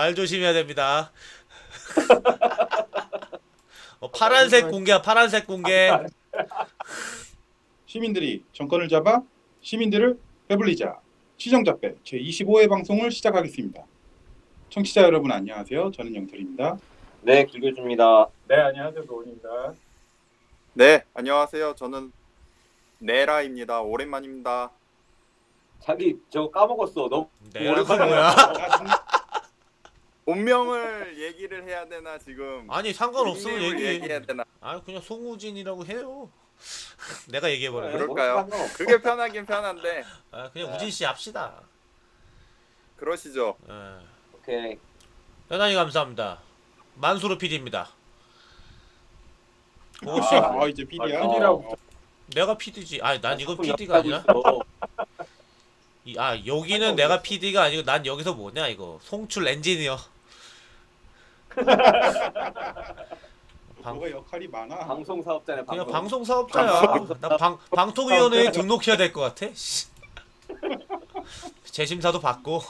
말 조심해야 됩니다. 파란색 공개야, 파란색 공개. 시민들이 정권을 잡아 시민들을 배불리자 시정잡배 제25회 방송을 시작하겠습니다. 청취자 여러분 안녕하세요. 저는 영철입니다. 네, 길교주입니다. 네, 안녕하세요. 노원입니다. 네, 안녕하세요. 저는 네라입니다. 오랜만입니다. 자기 저거 까먹었어. 너무 내가 뭐야? 본명을 얘기를 해야 되나 지금? 아니 상관없으면 닉네임을 얘기해. 얘기해야 되나? 아 그냥 송우진이라고 해요. 내가 얘기해버려. 그래. 그럴까요? 상관없어. 그게 편하긴 편한데 아 그냥 우진 씨 합시다. 그러시죠. 예. 오케이. 대단히 감사합니다. 만수르 PD입니다. 혹시 이제 PD야. PD라고. 내가 PD지. 아니 난 이거 자꾸 PD가 아니라. 연락하고 있어. 여기는 내가 PD가 아니고 난 여기서 뭐냐 이거 송출 엔지니어. 뭐가 역할이 많아. 방송 사업자네. 그냥 방송. 방송 사업자야. 나 방통위원회에 등록해야 될 것 같아. 씨. 재심사도 받고.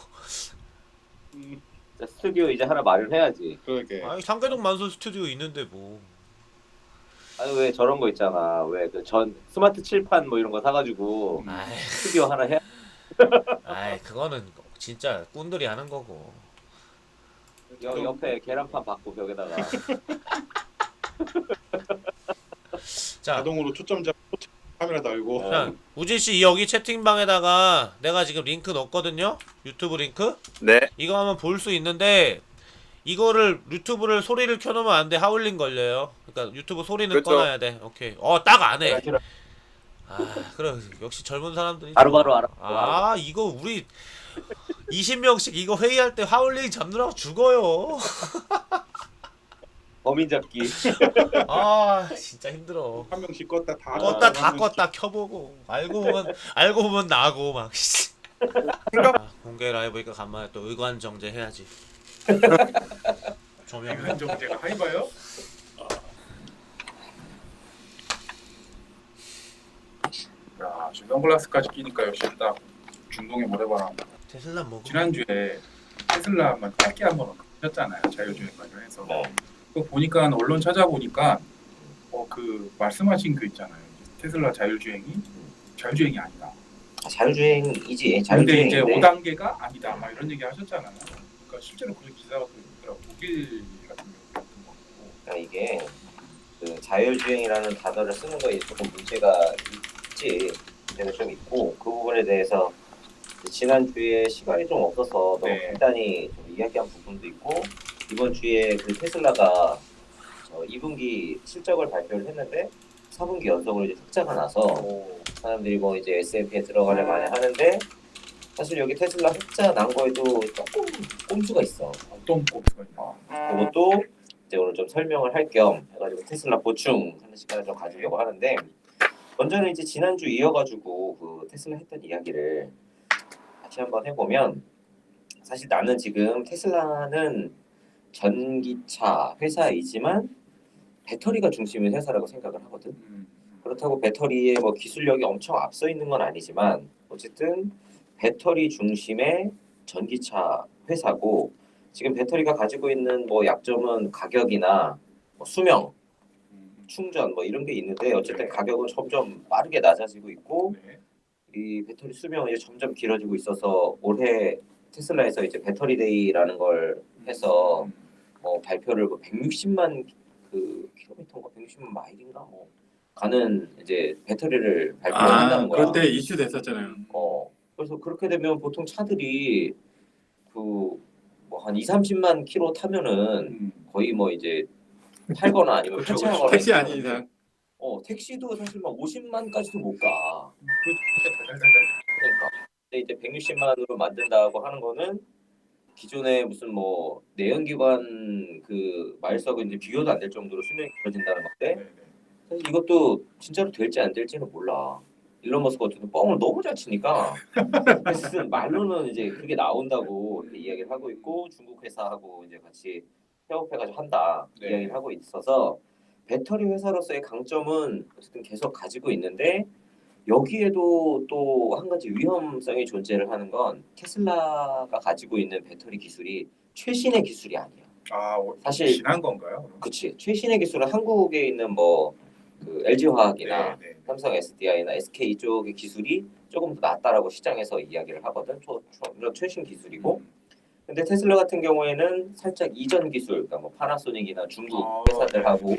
자, 스튜디오 이제 하나 마련해야지. 그러게. 아니 상계동 만수 스튜디오 있는데 뭐. 아니 왜 저런 거 있잖아. 왜 그 전 스마트 칠판 뭐 이런 거 사가지고 아이, 스튜디오 하나 해. 그거는 진짜 꾼들이 하는 거고. 옆에 계란판 받고 벽에다가. 자, 자동으로 초점 잡고 카메라 달고. 자, 우진 씨 여기 채팅방에다가 내가 지금 링크 넣었거든요. 유튜브 링크. 네, 이거 하면 볼 수 있는데 이거를 유튜브를 소리를 켜놓으면 안 돼. 하울링 걸려요. 그러니까 유튜브 소리는 그쵸. 꺼놔야 돼. 오케이. 딱 안 해. 그래. 역시 젊은 사람들이. 바로바로 알아. 이거 우리 20명씩 이거 회의할 때 하울링 잡느라고 죽어요. 범인 잡기. 진짜 힘들어. 한 명씩 껐다 다 껐다 켜보고 알고 보면 나고 막. 공개 라이브니까 간만에 또 의관정제 해야지. 조명. 정제가 하이바요? 야, 저 선글라스까지 끼니까 역시 딱 중동의 모래바람. 테슬라 먹어. 지난주에 테슬라만 짧게 한번 하셨잖아요. 자율주행 관련해서. 네. 그거 보니까 언론 찾아보니까 그 말씀하신 그 있잖아요. 테슬라 자율주행이 아니다. 자율주행이지. 근데 자율주행인데. 이제 5단계가 아니다. 막 이런 얘기 하셨잖아요. 그러니까 실제로 그런 기사가 또 있더라고. 독일 같은 경우 같은 거 같고. 그러니까 이게 그 자율주행이라는 단어를 쓰는 거에 조금 문제가 있지. 문제가 좀 있고 그 부분에 대해서 지난주에 시간이 좀 없어서 너무 네. 간단히 좀 이야기한 부분도 있고 이번 주에 그 테슬라가 2분기 실적을 발표를 했는데 4분기 연속으로 이제 흑자가 나서 사람들이 뭐 이제 S&P에 들어가려 많이 하는데 사실 여기 테슬라 흑자 난 거에도 조금 꼼수가 있어. 어떤 꼽수가 있나? 그것도 이제 오늘 좀 설명을 할 겸 해가지고 테슬라 보충하는 시간을 좀 가지려고 하는데 먼저는 이제 지난주 이어가지고 그 테슬라 했던 이야기를 다시 한번 해보면 사실 나는 지금 테슬라는 전기차 회사이지만 배터리가 중심인 회사라고 생각을 하거든. 그렇다고 배터리의 뭐 기술력이 엄청 앞서 있는 건 아니지만 어쨌든 배터리 중심의 전기차 회사고 지금 배터리가 가지고 있는 뭐 약점은 가격이나 뭐 수명, 충전 뭐 이런 게 있는데 어쨌든 가격은 점점 빠르게 낮아지고 있고 네. 이 배터리 수명이 점점 길어지고 있어서 올해 테슬라에서 이제 배터리 데이라는 걸 해서 발표를 160만 그 킬로미터인가 160만 마일인가 뭐 가는 이제 배터리를 발표한다는 거야. 그때 이슈 됐었잖아요. 그래서 그렇게 되면 보통 차들이 그 뭐 한 2, 30만 킬로 타면은 거의 뭐 이제 팔거나 아니면 그쵸, 폐차하거나 택시 아닌 이상. 택시도 사실 막 50만까지도 못 가. 달달달달. 그러니까. 근데 이제 160만으로 만든다고 하는 거는 기존에 무슨 뭐 내연기관 그 마일석은 이제 비교도 안 될 정도로 수명이 길어진다는 건데 네, 네. 사실 이것도 진짜로 될지 안 될지는 몰라. 일론 머스크 같은 경우 뻥을 너무 잘 치니까 사실 말로는 이제 그게 나온다고 이렇게 이야기를 하고 있고 중국 회사하고 이제 같이 협업해가지고 한다 네. 이야기를 하고 있어서 배터리 회사로서의 강점은 어쨌든 계속 가지고 있는데 여기에도 또 한 가지 위험성이 존재를 하는 건 테슬라가 가지고 있는 배터리 기술이 최신의 기술이 아니야. 사실 사실 지난 건가요? 그럼? 그치. 최신의 기술은 한국에 있는 뭐 그 LG화학이나 네, 네. 삼성 SDI나 SK 쪽의 기술이 조금 더 낫다라고 시장에서 이야기를 하거든. 이런 최신 기술이고. 근데 테슬라 같은 경우에는 살짝 이전 기술, 그러니까 뭐 파나소닉이나 중국 회사들하고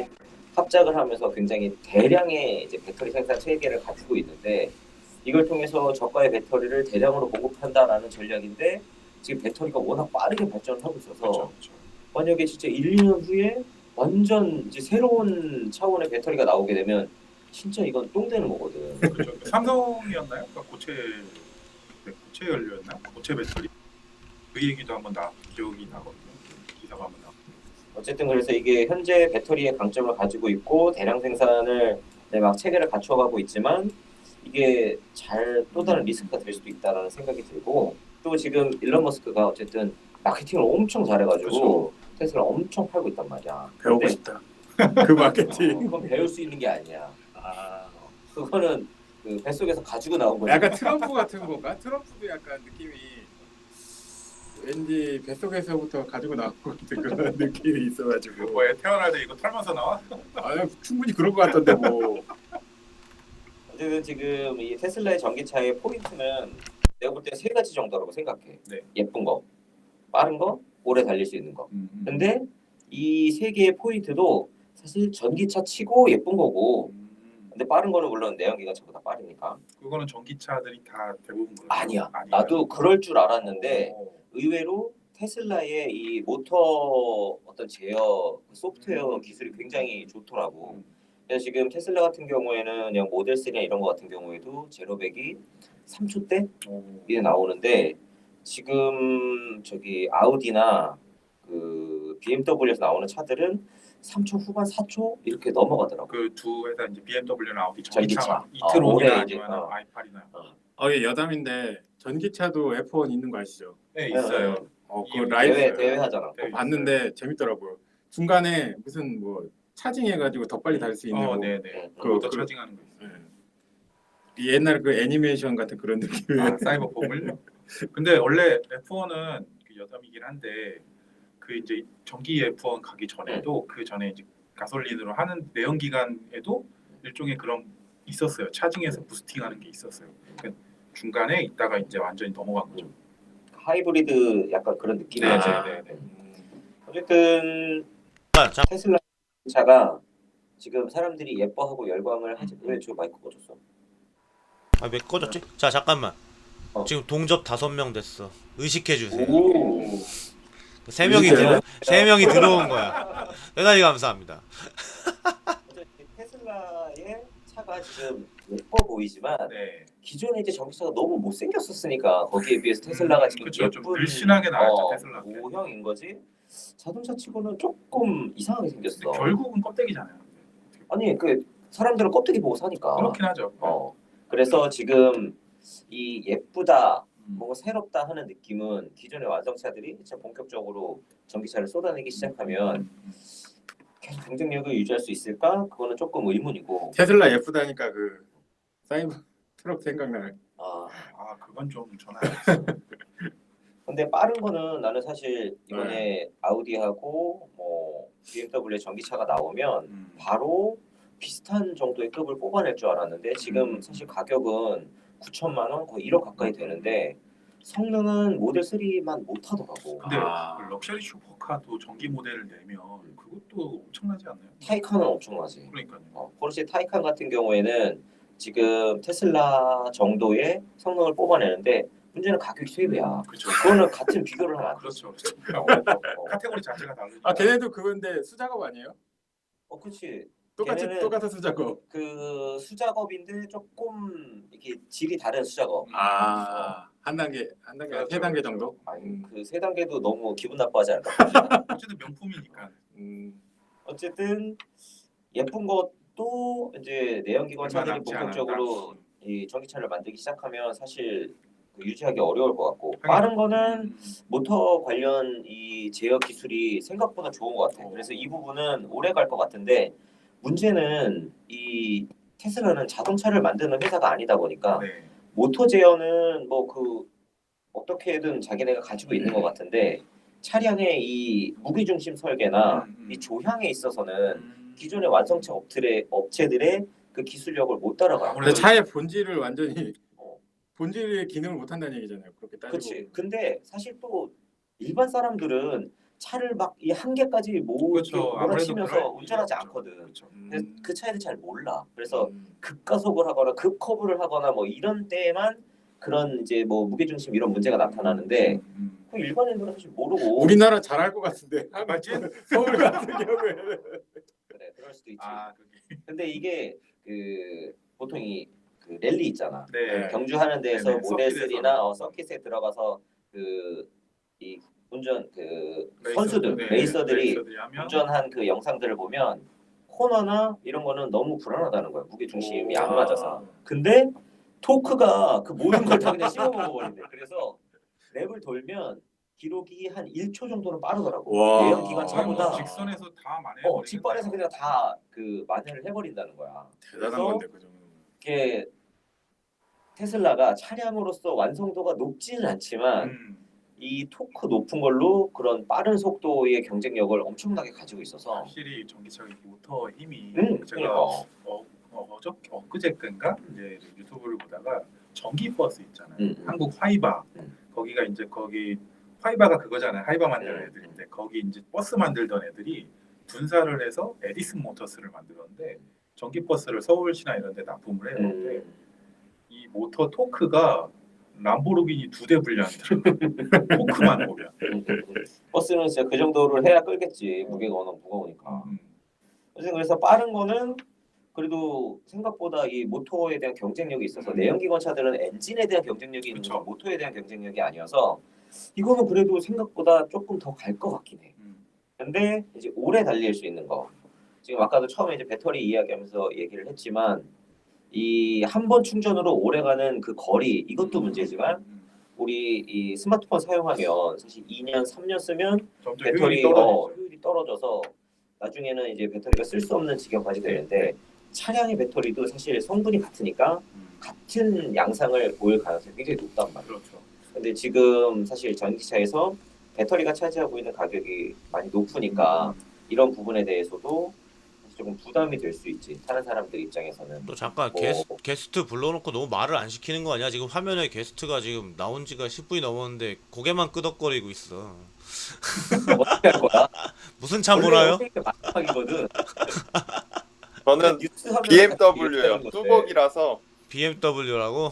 합작을 하면서 굉장히 대량의 이제 배터리 생산 체계를 가지고 있는데 이걸 통해서 저가의 배터리를 대량으로 공급한다라는 전략인데 지금 배터리가 워낙 빠르게 발전하고 있어서 그렇죠. 만약에 진짜 1, 2년 후에 완전 이제 새로운 차원의 배터리가 나오게 되면 진짜 이건 똥 되는 거거든. 그렇죠. 삼성이었나요? 그러니까 고체 연료였나? 고체 배터리 그 얘기도 한번 기억이 나거든요. 기사가 한번 나. 어쨌든 그래서 이게 현재 배터리의 강점을 가지고 있고 대량 생산을 막 체계를 갖춰가고 있지만 이게 잘 또 다른 리스크가 될 수도 있다라는 생각이 들고 또 지금 일론 머스크가 어쨌든 마케팅을 엄청 잘해가지고 그렇죠. 테슬라 엄청 팔고 있단 말이야. 배우고 근데 싶다. 그 마케팅. 그건 배울 수 있는 게 아니야. 그거는 그 뱃속에서 가지고 나온 거지. 약간 트럼프 같은 건가? 트럼프도 약간 느낌이 왠지 뱃속에서부터 가지고 나온 것 같은 그런 느낌이 있어가지고. 뭐에 태어날 때 이거 털면서 나와? 충분히 그럴 것 같던데 뭐. 어쨌든 지금 이 테슬라의 전기차의 포인트는 내가 볼 때 세 가지 정도라고 생각해. 네. 예쁜 거, 빠른 거, 오래 달릴 수 있는 거. 근데 이 세 개의 포인트도 사실 전기차 치고 예쁜 거고 근데 빠른 거는 물론 내연기관차보다 빠르니까 그거는 전기차들이 다 대부분 그렇죠. 아니야. 아니에요? 나도 그럴 줄 알았는데 오. 의외로 테슬라의 이 모터 어떤 제어 소프트웨어 기술이 굉장히 좋더라고. 그래서 지금 테슬라 같은 경우에는 그냥 모델 3나 이런 거 같은 경우에도 제로백이 3초대 이게 나오는데 지금 저기 아우디나 그 BMW에서 나오는 차들은 3초 후반 4초 이렇게 넘어가더라고. 그 두 회사 이제 BMW나 아우디 전기차. 전기차 올해 이트론이나 이제, 아니면 i8이나 예, 여담인데 전기차도 F1 있는 거 아시죠? 네 있어요. 그 이게 라이브 대회 하잖아. 네, 봤는데 재밌더라고요. 중간에 무슨 뭐 차징해가지고 더 빨리 달 수 있는 거. 네네. 그- 모터 그- 차징하는 거 있어요. 예. 옛날 그 애니메이션 같은 그런 느낌이에요. 사이버폭을요. 근데 원래 F1은 그 여담이긴 한데 그 이제 전기 F1 가기 전에도 그 전에 이제 가솔린으로 하는 내연기관에도 일종의 그런 있었어요. 차징해서 부스팅하는 게 있었어요. 그러니까 중간에 있다가 이제 완전히 넘어간 거죠. 하이브리드 약간 그런 느낌이었지. 네네네. 어쨌든 자, 테슬라 차가 지금 사람들이 예뻐하고 열광을 하지. 왜 저 마이크 꺼졌어? 왜 꺼졌지? 자, 잠깐만. 어. 지금 동접 5명 됐어. 의식해 주세요. 오. 세 명이 세 명이 들어온 거야. 대단히 감사합니다. 테슬라의 차가 지금 예뻐 보이지만 네. 기존에 이제 전기차가 너무 못생겼었으니까 거기에 비해서 테슬라가 지금 그쵸, 좀 예쁜 늘씬하게 나왔죠, 테슬라가. 모형인 거지. 자동차 치고는 조금 이상하게 생겼어. 결국은 껍데기잖아요. 아니 그 사람들은 껍데기 보고 사니까. 그렇긴 하죠. 그래서 지금 이 예쁘다, 뭔가 새롭다 하는 느낌은 기존의 완성차들이 진짜 본격적으로 전기차를 쏟아내기 시작하면 계속 경쟁력을 유지할 수 있을까? 그거는 조금 의문이고. 테슬라 예쁘다니까 그 사이버 트럭 생각나요. 그건 좀 전화. 근데 빠른 거는 나는 사실 이번에 아우디하고 뭐 BMW의 전기차가 나오면 바로 비슷한 정도의 급을 뽑아낼 줄 알았는데 지금 사실 가격은 9천만 원 거의 1억 가까이 되는데 성능은 모델 3만 못하더라고. 근데 그 럭셔리 슈퍼카도 전기 모델을 내면 그것도 엄청나지 않나요? 타이칸은 엄청나지. 그러니까요. 포르쉐 타이칸 같은 경우에는 지금 테슬라 정도의 성능을 뽑아내는데 문제는 가격 수입이야. 그렇죠. 그거는 같은 비교를 하면 안 돼. 그렇죠. 그렇죠. 어. 카테고리 자체가 다르죠. 걔네도 그건데 수작업 아니에요? 그렇지. 똑같은 수작업. 그 수작업인데 조금 이렇게 질이 다른 수작업. 한 단계 그렇죠, 세 단계 그렇죠. 정도. 아니 그 세 단계도 너무 기분 나빠하지 않을까? 어쨌든 명품이니까. 어쨌든 예쁜 것도 이제 내연기관 차들이 남지 본격적으로 이 전기차를 만들기 시작하면 사실 그 유지하기 어려울 것 같고 빠른 거는 모터 관련 이 제어 기술이 생각보다 좋은 것 같아요. 그래서 이 부분은 오래 갈 것 같은데 문제는 이 테슬라는 자동차를 만드는 회사가 아니다 보니까 네. 모터 제어는 뭐 그 어떻게든 자기네가 가지고 있는 것 같은데 차량의 이 무게중심 설계나 이 조향에 있어서는 기존의 완성차 업체들의 그 기술력을 못 따라가요. 근데 차의 본질을 완전히 어. 본질의 기능을 못 한다는 얘기잖아요. 그렇게 따지고. 그렇지. 근데 사실 또 일반 사람들은 차를 막 이 한계까지 그렇죠. 아무래도 몰아치면서 그럴 운전하지 일이 없죠. 않거든. 그렇죠. 근데 그 차이를 잘 몰라. 그래서 음. 급가속을 하거나 급커브를 하거나 뭐 이런 때에만 그런 이제 뭐 무게중심 이런 문제가 나타나는데 그 일반인들은 사실 모르고 우리나라 잘할 것 같은데. 맞지? 서울 같은 경우에는. 그래 그럴 수도 있지. 아 그게 근데 이게 그 보통 그 랠리 있잖아. 네. 경주하는 데에서 네네, 모델 서킷에서. 3나 서킷에 들어가서 그 이 운전 그 선수들 네, 레이서들이 하면 운전한 그 영상들을 보면 코너나 이런 거는 너무 불안하다는 거야. 무게 중심이 안 맞아서. 근데 토크가 그 모든 걸 다 그냥 씹어먹어 버린대. 그래서 랩을 돌면 기록이 한 1초 정도는 빠르더라고. 와. 내연 기관 거의 뭐 차보다 직선에서 다 만회해 직발에서 그냥 다 그 만회를 해버린다는 거야. 대단한 그래서 건데 그 정도. 이게 테슬라가 차량으로서 완성도가 높지는 않지만 이 토크 높은 걸로 그런 빠른 속도의 경쟁력을 엄청나게 가지고 있어서 확실히 전기차 모터 힘이 그러니까 제가 엊그제인가 이제 유튜브를 보다가 전기 버스 있잖아요. 한국 화이바 거기가 이제 거기 화이바가 그거잖아요. 하이바 만드는 애들인데 거기 이제 버스 만들던 애들이 분사를 해서 에디슨 모터스를 만들었는데 전기 버스를 서울시나 이런 데 납품을 해요. 근데 이 모터 토크가 람보르기니 2대 분량이더라고요. 토크만 보면. 버스는 진짜 그 정도를 해야 끌겠지. 무게가 워낙 무거우니까. 어쨌든 그래서 빠른 거는 그래도 생각보다 이 모터에 대한 경쟁력이 있어서 내연기관 차들은 엔진에 대한 경쟁력이 있는 건 모터에 대한 경쟁력이 아니어서 이거는 그래도 생각보다 조금 더 갈 것 같긴 해. 근데 이제 오래 달릴 수 있는 거. 지금 아까도 처음에 이제 배터리 이야기하면서 얘기를 했지만 이 한 번 충전으로 오래 가는 그 거리 이것도 문제지만 우리 이 스마트폰 사용하면 사실 2년, 3년 쓰면 점점 배터리 떨어지죠. 효율이 떨어져서 나중에는 이제 배터리가 쓸 수 없는 지경까지 되는데 차량의 배터리도 사실 성분이 같으니까 같은 양상을 보일 가능성이 굉장히 높단 말이에요. 그렇죠. 근데 지금 사실 전기차에서 배터리가 차지하고 있는 가격이 많이 높으니까 이런 부분에 대해서도 조금 부담이 될 수 있지. 타는 사람들 입장에서는. 또 잠깐 뭐, 게스트 불러놓고 너무 말을 안 시키는 거 아니야? 지금 화면에 게스트가 지금 나온 지가 10분이 넘었는데 고개만 끄덕거리고 있어. 어떻게 할 거야? 무슨 차 몰아요? 마지막이거든. 저는 뉴스 하면 BMW요. 같이 뚜벅이라서 BMW라고?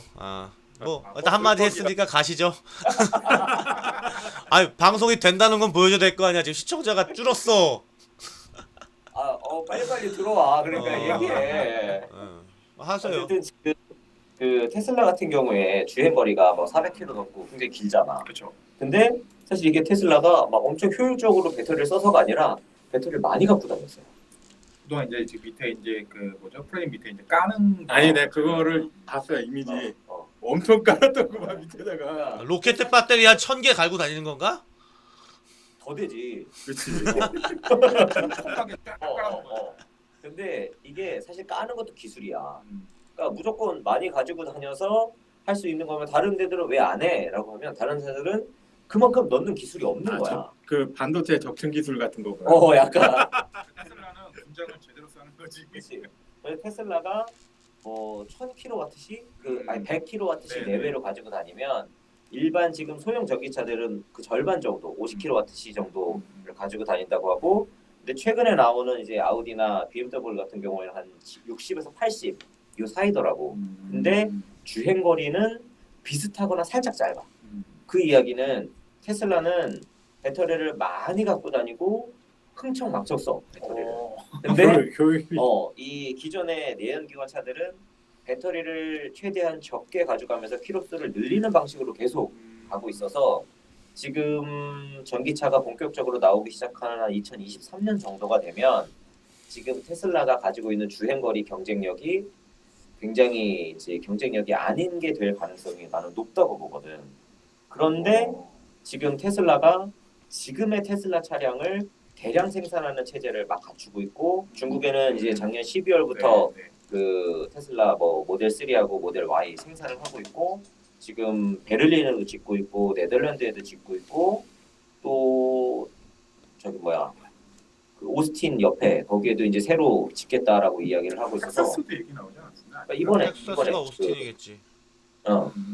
뭐 아, 일단 한마디 뚜벅이라. 했으니까 가시죠. 아니 방송이 된다는 건 보여줘야 될 거 아니야. 지금 시청자가 줄었어. 빨리빨리 들어와. 그러니까 얘기해. 하세요. 어쨌든 지금 그 테슬라 같은 경우에 주행 거리가 뭐 400km 넘고 굉장히 길잖아. 그렇죠. 근데 사실 이게 테슬라가 막 엄청 효율적으로 배터리를 써서가 아니라 배터리를 많이 갖고 다녔어요. 그동안 이제 밑에 이제 그 뭐죠 프레임 밑에 이제 까는 아니 내가 그거를 봤어요 이미지. 어. 엄청 깔았던 거 막 밑에다가. 로켓 배터리 한 1000개 갈고 다니는 건가? 더 되지. 그렇지. 촉촉하게 쫙 깔아먹어요. 근데 이게 사실 까는 것도 기술이야. 그러니까 무조건 많이 가지고 다녀서 할 수 있는 거면 다른 데들은 왜 안 해? 라고 하면 다른 데들은 그만큼 넣는 기술이 없는 거야. 그 반도체 적층 기술 같은 거구나. 약간. 테슬라는 분장을 제대로 쓰는 거지. 그렇지. 그래서 테슬라가 1000kW씩 아니 100kW씩 네네. 내외로 가지고 다니면 일반 지금 소형 전기차들은 그 절반 정도 50kWh 정도를 가지고 다닌다고 하고 근데 최근에 나오는 이제 아우디나 BMW 같은 경우에는 한 60에서 80 이 사이더라고. 근데 주행 거리는 비슷하거나 살짝 짧아. 그 이야기는 테슬라는 배터리를 많이 갖고 다니고 흥청망청 써 배터리를. 근데 효율이. 이 기존의 내연기관 차들은 배터리를 최대한 적게 가져가면서 키로수를 늘리는 방식으로 계속 가고 있어서 지금 전기차가 본격적으로 나오기 시작하는 2023년 정도가 되면 지금 테슬라가 가지고 있는 주행거리 경쟁력이 굉장히 이제 경쟁력이 아닌 게 될 가능성이 나는 높다고 보거든. 그런데 지금 테슬라가 지금의 테슬라 차량을 대량 생산하는 체제를 막 갖추고 있고 중국에는 이제 작년 12월부터 그 테슬라 뭐 모델 3하고 모델 Y 생산을 하고 있고 지금 베를린에도 짓고 있고 네덜란드에도 짓고 있고 또 저기 뭐야 그 오스틴 옆에 거기에도 이제 새로 짓겠다라고 이야기를 하고 있어서 텍사스도 얘기 나오지 않았나? 그러니까 이번에 텍사스가 오스틴이겠지.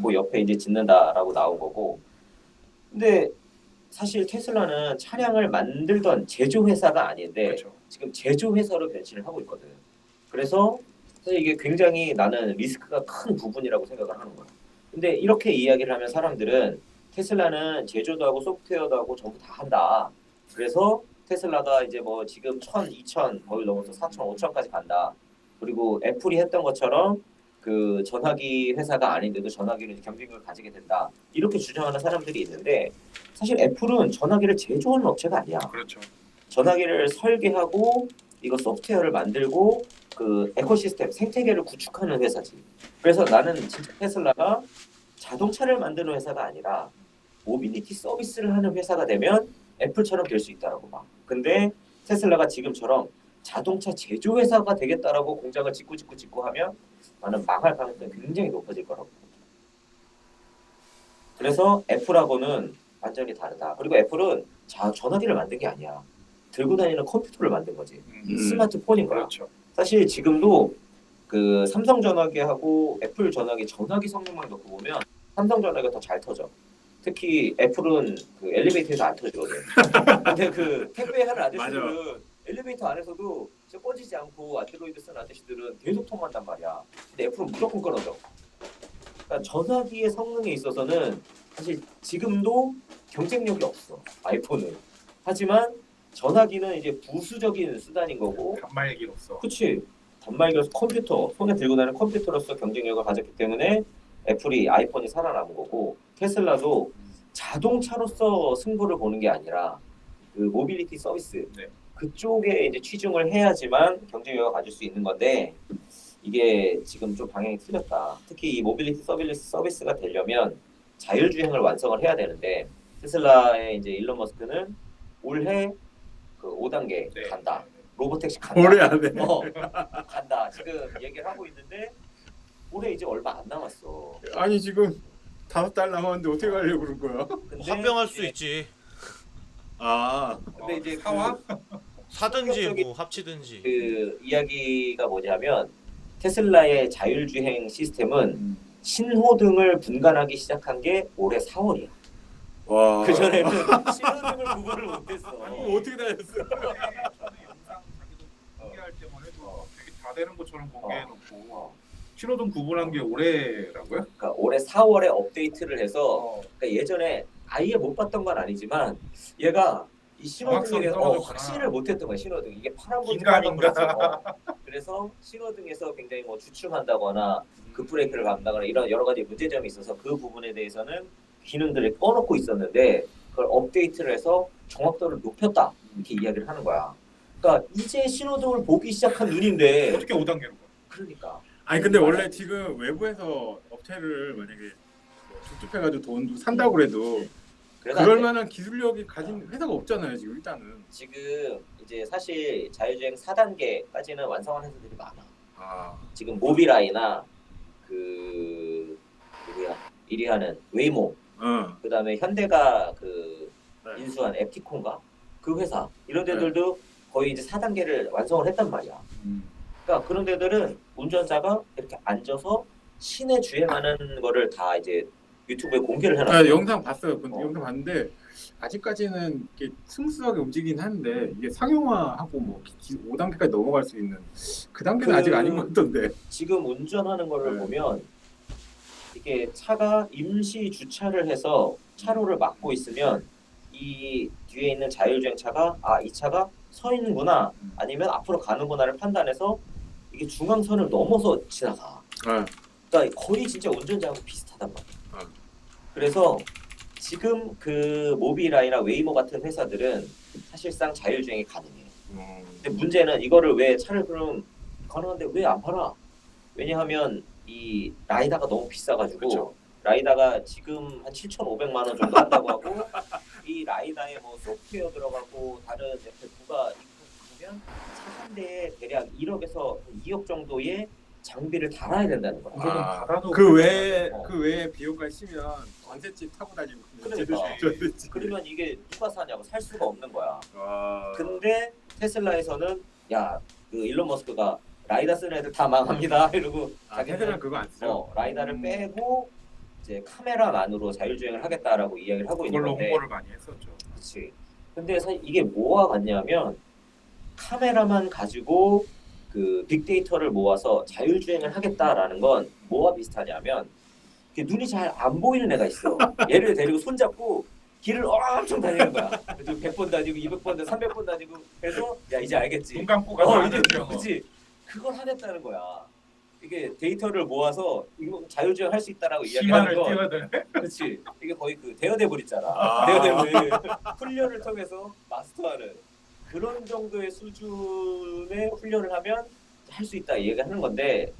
그 옆에 이제 짓는다라고 나온 거고. 근데 사실 테슬라는 차량을 만들던 제조 회사가 아닌데 그렇죠. 지금 제조 회사로 변신을 하고 있거든. 그래서 사실 이게 굉장히 나는 리스크가 큰 부분이라고 생각을 하는 거야. 근데 이렇게 이야기를 하면 사람들은 테슬라는 제조도 하고 소프트웨어도 하고 전부 다 한다. 그래서 테슬라가 이제 뭐 지금 1,000, 2,000 거의 넘어서 4,000, 5,000까지 간다. 그리고 애플이 했던 것처럼 그 전화기 회사가 아닌데도 전화기를 경쟁력을 가지게 된다. 이렇게 주장하는 사람들이 있는데 사실 애플은 전화기를 제조하는 업체가 아니야. 그렇죠. 전화기를 설계하고 이거 소프트웨어를 만들고 그 에코시스템 생태계를 구축하는 회사지. 그래서 나는 진짜 테슬라가 자동차를 만드는 회사가 아니라 모빌리티 서비스를 하는 회사가 되면 애플처럼 될 수 있다라고 봐. 근데 테슬라가 지금처럼 자동차 제조 회사가 되겠다라고 공장을 짓고 하면 나는 망할 가능성이 굉장히 높아질 거라고. 그래서 애플하고는 완전히 다르다. 그리고 애플은 전화기를 만든 게 아니야. 들고 다니는 컴퓨터를 만든 거지. 스마트폰인 거야. 그렇죠. 사실 지금도 그 삼성 전화기하고 애플 전화기 성능만 놓고 보면 삼성 전화기가 더 잘 터져. 특히 애플은 그 엘리베이터에서 안 터지거든. 근데 그 택배하는 아저씨들은 엘리베이터 안에서도 진짜 꺼지지 않고 안드로이드 쓰는 아저씨들은 계속 통화한단 말이야. 근데 애플은 무조건 끊어져. 그러니까 전화기의 성능에 있어서는 사실 지금도 경쟁력이 없어. 아이폰은. 하지만 전화기는 이제 부수적인 수단인 거고. 단말기로서. 그치. 단말기로서 컴퓨터, 손에 들고 다니는 컴퓨터로서 경쟁력을 가졌기 때문에 애플이 아이폰이 살아남은 거고 테슬라도 자동차로서 승부를 보는 게 아니라 그 모빌리티 서비스 네. 그쪽에 이제 치중을 해야지만 경쟁력을 가질 수 있는 건데 이게 지금 좀 방향이 틀렸다. 특히 이 모빌리티 서비스가 되려면 자율주행을 완성을 해야 되는데 테슬라의 이제 일론 머스크는 올해 그 5단계 네. 간다. 로보택시 간다. 올해 안에. 간다. 지금 얘기를 하고 있는데 올해 이제 얼마 안 남았어. 아니 지금 5달 남았는데 어떻게 가려고 그런 거야? 근데 합병할 수 이제- 있지. 아, 근데 이제 사와? 사든지 뭐 합치든지. 그 이야기가 뭐냐면 테슬라의 자율주행 시스템은 신호등을 분간하기 시작한 게 올해 4월이야. 와. 그 전에는 신호등을 구분을 못했어. 어떻게 다녔어? 저는 영상 자기도 공개할 때만 해도 되게 다 되는 것처럼 공개해놓고 신호등 구분한 게 올해라고요? 그러니까 올해 4월에 업데이트를 해서 그러니까 예전에 아예 못 봤던 건 아니지만 얘가 이 정확성이 신호등에서 떨어졌구나. 확신을 못했던 거야. 신호등 이게 파란불 긴가민가. 그래서 신호등에서 굉장히 뭐 주춤한다거나 급브레이크를 밟다거나 이런 여러 가지 문제점이 있어서 그 부분에 대해서는 기능들을 꺼놓고 있었는데 그걸 업데이트를 해서 정확도를 높였다 이렇게 이야기를 하는 거야. 그러니까 이제 신호등을 보기 시작한 눈인데 어떻게 5단계로 가? 그러니까 아니 근데 원래 지금 외부에서 업체를 만약에 뭐 툭툭해가지고 돈 산다고 그래도 그래서 안 그럴 돼. 만한 기술력이 가진 회사가 없잖아요 지금 일단은. 지금 이제 사실 자율주행 4단계까지는 완성한 회사들이 많아. 아, 지금 모비라이나 그 누구야 1위 하는 웨이모 그다음에 현대가 그 네. 인수한 앱티콘가 그 회사 이런 데들도 거의 이제 4단계를 완성을 했단 말이야. 그러니까 그런 데들은 운전자가 이렇게 앉아서 시내 주행하는 거를 다 이제 유튜브에 공개를 해놨어. 아, 영상 봤어요. 근데 영상 봤는데 아직까지는 이렇게 스무스하게 움직이긴 하는데 이게 상용화하고 뭐 5단계까지 넘어갈 수 있는 그 단계는 그- 아직 아닌 것 같던데. 지금 운전하는 거를 네. 보면 이게 차가 임시 주차를 해서 차로를 막고 있으면 이 뒤에 있는 자율주행 차가 이 차가 서 있는구나 아니면 앞으로 가는구나를 판단해서 이게 중앙선을 넘어서 지나가. 그러니까 거의 진짜 운전자하고 비슷하단 말이야. 그래서 지금 그 모비라이나 웨이모 같은 회사들은 사실상 자율주행이 가능해. 근데 문제는 이거를 왜 차를 그럼 가능한데 왜 안 팔아? 왜냐하면 이 라이다가 너무 비싸가지고 그쵸. 라이다가 지금 한 7,500만 원 정도 한다고 하고 이 라이다에 뭐 소프트웨어 들어가고 다른 옆에 부가 있고 그러면 차 한 대에 대략 1억에서 2억 정도의 장비를 달아야 된다는 거야. 우선은 받아도 그 외에 어. 그 외에 비용까지 치면 전세집 타고 다니고 그러니까. 전세집. 그러면 이게 누가 사냐고 살 수가 없는 거야. 와. 근데 테슬라에서는 야, 그 일론 머스크가 라이다 쓰는 애들 다 망합니다. 이러고 아, 테슬라 그거 안 쓰죠? 라이다를 빼고 이제 카메라만으로 자율주행을 하겠다라고 이야기를 하고 있는 그걸로 건데. 홍보를 많이 했었죠. 그렇지. 근데 사실 이게 뭐와 같냐면 카메라만 가지고 그 빅데이터를 모아서 자율주행을 하겠다라는 건 뭐와 비슷하냐면 눈이 잘 안 보이는 애가 있어. 얘를 데리고 손잡고 길을 엄청 다니는 거야. 100번 다니고 200번 다니고 300번 다니고 해서 야 이제 알겠지. 눈 감고 가서 이제 하는 거. 그렇지. 그걸 하겠다는 거야. 이게 데이터를 모아서 이거 자율주행 할 수 있다라고 이야기하는 시만을 건 띄워야 돼. 그렇지. 이게 거의 그 데어데블 있잖아. 아. 데어데블 훈련을 통해서 마스터하는 그런 정도의 수준의 훈련을 하면 할 수 있다 얘기하는 건데,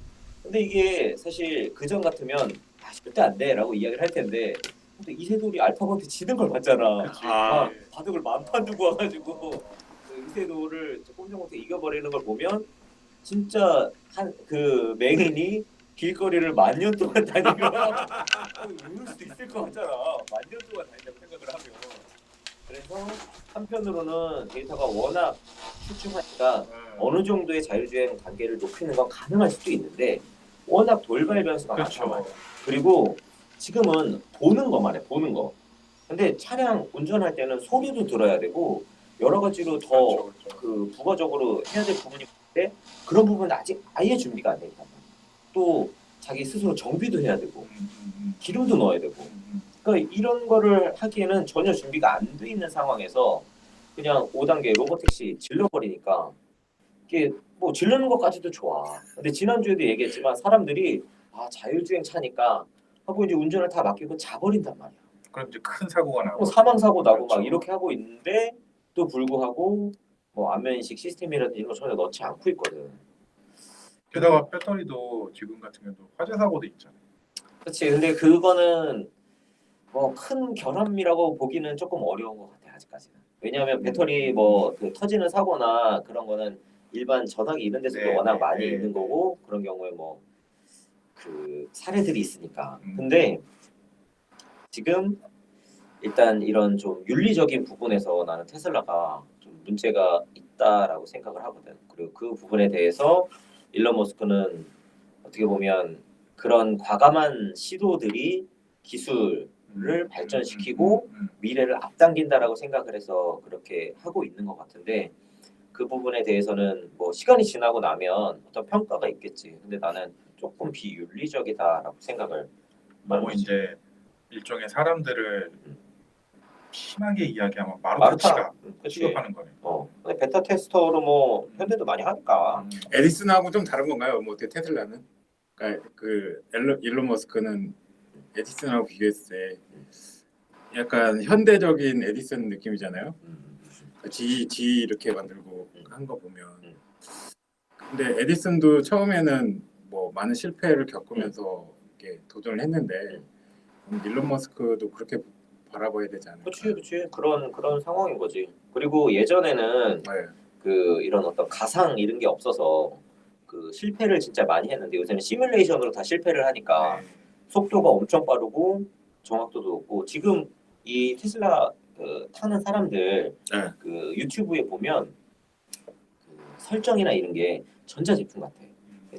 근데 이게 사실 그전 같으면 절대 안 돼라고 이야기를 할 텐데, 근데 이세돌이 알파고한테 지는 걸 봤잖아. 아, 바둑을 만판 두고 와가지고 그 이세돌을 꼼짝못해 이겨버리는 걸 보면 진짜 한 그 맹인이 길거리를 10,000년 동안 다니면 우는 수도 있을 것 같잖아. 10,000년 동안 다닌다고 생각을 하면. 그래서 한편으로는 데이터가 워낙 출중하니까 어느 정도의 자율주행 단계를 높이는 건 가능할 수도 있는데 워낙 돌발 변수가 그렇죠. 많단 말이야. 그리고 지금은 보는 것만 해, 보는 거. 근데 차량 운전할 때는 소리도 들어야 되고 여러 가지로 더 그렇죠. 그 부가적으로 해야 될 부분이 있는데 그런 부분은 아직 아예 준비가 안 돼 있단 말이야. 또 자기 스스로 정비도 해야 되고 기름도 넣어야 되고, 그러니까 이런 거를 하기에는 전혀 준비가 안 돼 있는 상황에서 그냥 5단계 로보택시 질러버리니까 이게 뭐 질르는 것까지도 좋아. 근데 지난주에도 얘기했지만 사람들이 자율주행 차니까 하고 이제 운전을 다 맡기고 자버린단 말이야. 그럼 이제 큰 사고가 나고 사망 사고 나고 그렇죠. 막 이렇게 하고 있는데 또 불구하고 뭐 안면인식 시스템이라든지 이런 거 전혀 넣지 않고 있거든. 게다가 배터리도 지금 같은 경우도 화재 사고도 있잖아요. 그렇지. 근데 그거는 뭐 큰 결함이라고 보기는 조금 어려운 것 같아 아직까지는. 왜냐하면 배터리 뭐 그 터지는 사고나 그런 거는 일반 전화기 이런 데서도 네, 워낙 네, 많이 네. 있는 거고 그런 경우에 뭐 그 사례들이 있으니까. 음. 근데 지금 일단 이런 좀 윤리적인 부분에서 나는 테슬라가 좀 문제가 있다라고 생각을 하거든. 그리고 그 부분에 대해서 일론 머스크는 어떻게 보면 그런 과감한 시도들이 기술을 발전시키고 미래를 앞당긴다라고 생각을 해서 그렇게 하고 있는 것 같은데, 그 부분에 대해서는 뭐 시간이 지나고 나면 어떤 평가가 있겠지. 근데 나는 조금 비윤리적이다라고 생각을 너무 이제 일종의 사람들을 심하게 이야기하면 마루타. 마루타치가 그치. 취급하는 거네. 근데 베타 테스터로 뭐 현대도 많이 하니까. 에디슨하고 좀 다른 건가요? 뭐 어떻게 테슬라는? 그러니까 그 일론 머스크는 에디슨하고 비교했을 때 약간 현대적인 에디슨 느낌이잖아요. 지 이렇게 만들고 한 거 보면. 근데 에디슨도 처음에는 뭐 많은 실패를 겪으면서 이렇게 도전을 했는데 일론 머스크도 그렇게 바라봐야 되지 않을까? 그렇지. 그런 상황인 거지. 그리고 예전에는 네. 그 이런 어떤 가상 이런 게 없어서 그 실패를 진짜 많이 했는데 요새는 시뮬레이션으로 다 실패를 하니까 속도가 엄청 빠르고 정확도도 높고, 지금 이 테슬라 그 타는 사람들 네. 그 유튜브에 보면 그 설정이나 이런 게 전자제품 같아.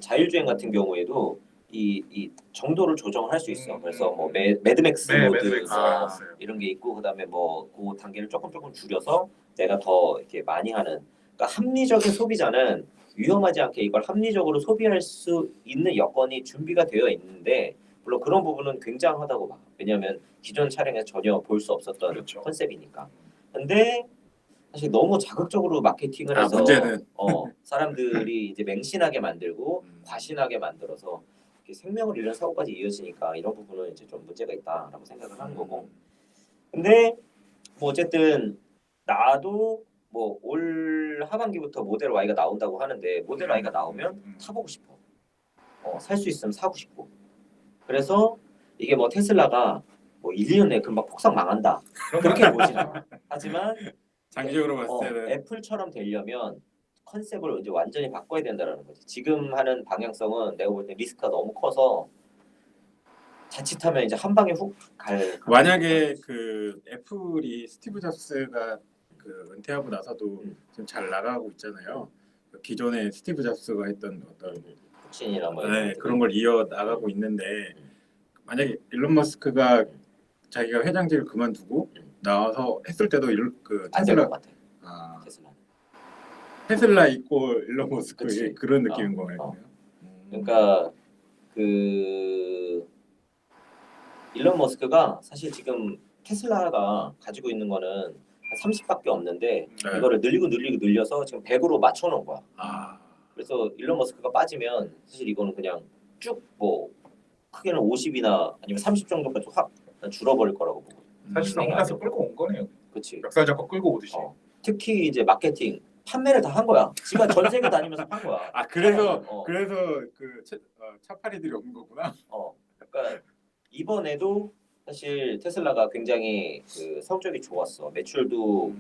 자율주행 같은 경우에도 이 정도를 조정을 할 수 있어. 그래서 뭐 매드맥스 네, 모드 매드맥스 뭐 알았어요. 이런 게 있고, 그다음에 뭐 그 단계를 조금 줄여서 내가 더 이렇게 많이 하는. 그러니까 합리적인 소비자는 위험하지 않게 이걸 합리적으로 소비할 수 있는 여건이 준비가 되어 있는데, 물론 그런 부분은 굉장하다고 봐. 왜냐하면 기존 차량에 전혀 볼 수 없었던 그렇죠. 컨셉이니까. 근데 사실 너무 자극적으로 마케팅을 해서 문제는 사람들이 이제 맹신하게 만들고 과신하게 만들어서 이렇게 생명을 잃는 사고까지 이어지니까 이런 부분은 이제 좀 문제가 있다라고 생각을 하는 거고. 근데 뭐 어쨌든 나도 뭐 올 하반기부터 모델 Y가 나온다고 하는데, 모델 Y가 나오면 타보고 싶어. 살 수 있으면 사고 싶고. 그래서 이게 뭐 테슬라가 뭐 1, 2년 내에 금방 폭삭 망한다 그렇게 보진 않아. 하지만 장기적으로 봤을 때는 애플처럼 되려면 컨셉을 이제 완전히 바꿔야 된다라는 거지. 지금 하는 방향성은 내가 볼 때 리스크가 너무 커서 자칫하면 이제 한 방에 훅 갈. 만약에 그 애플이 스티브 잡스가 그 은퇴하고 나서도 좀 잘 나가고 있잖아요. 그 기존에 스티브 잡스가 했던 어떤 혁신이나 뭐 네, 그런 걸 이어 나가고 있는데 만약에 일론 머스크가 자기가 회장직을 그만두고 나와서 했을 때도 그 안될 테슬라 것 같아. 아, 테슬라. 테슬라 있고 일론 머스크 그치. 그런 느낌인 어, 거예요. 어. 그러니까 그 일론 머스크가 사실 지금 테슬라가 가지고 있는 거는 한 30밖에 없는데 네. 이거를 늘려서 지금 100으로 맞춰 놓은 거야. 아, 그래서 일론 머스크가 빠지면 사실 이거는 그냥 쭉 뭐 크게는 50이나 아니면 30 정도까지 확 줄어버릴 거라고 보고. 사실상 혼자서 끌고 온 거네요. 그렇지. 멱살 잡고 끌고 오듯이. 특히 이제 마케팅 판매를 다 한 거야. 지가 전 세계 다니면서 판 거야. 아 그래서 어. 그래서 그 차파리들이 없는 거구나. 그러니까 이번에도 사실 테슬라가 굉장히 그 성적이 좋았어. 매출도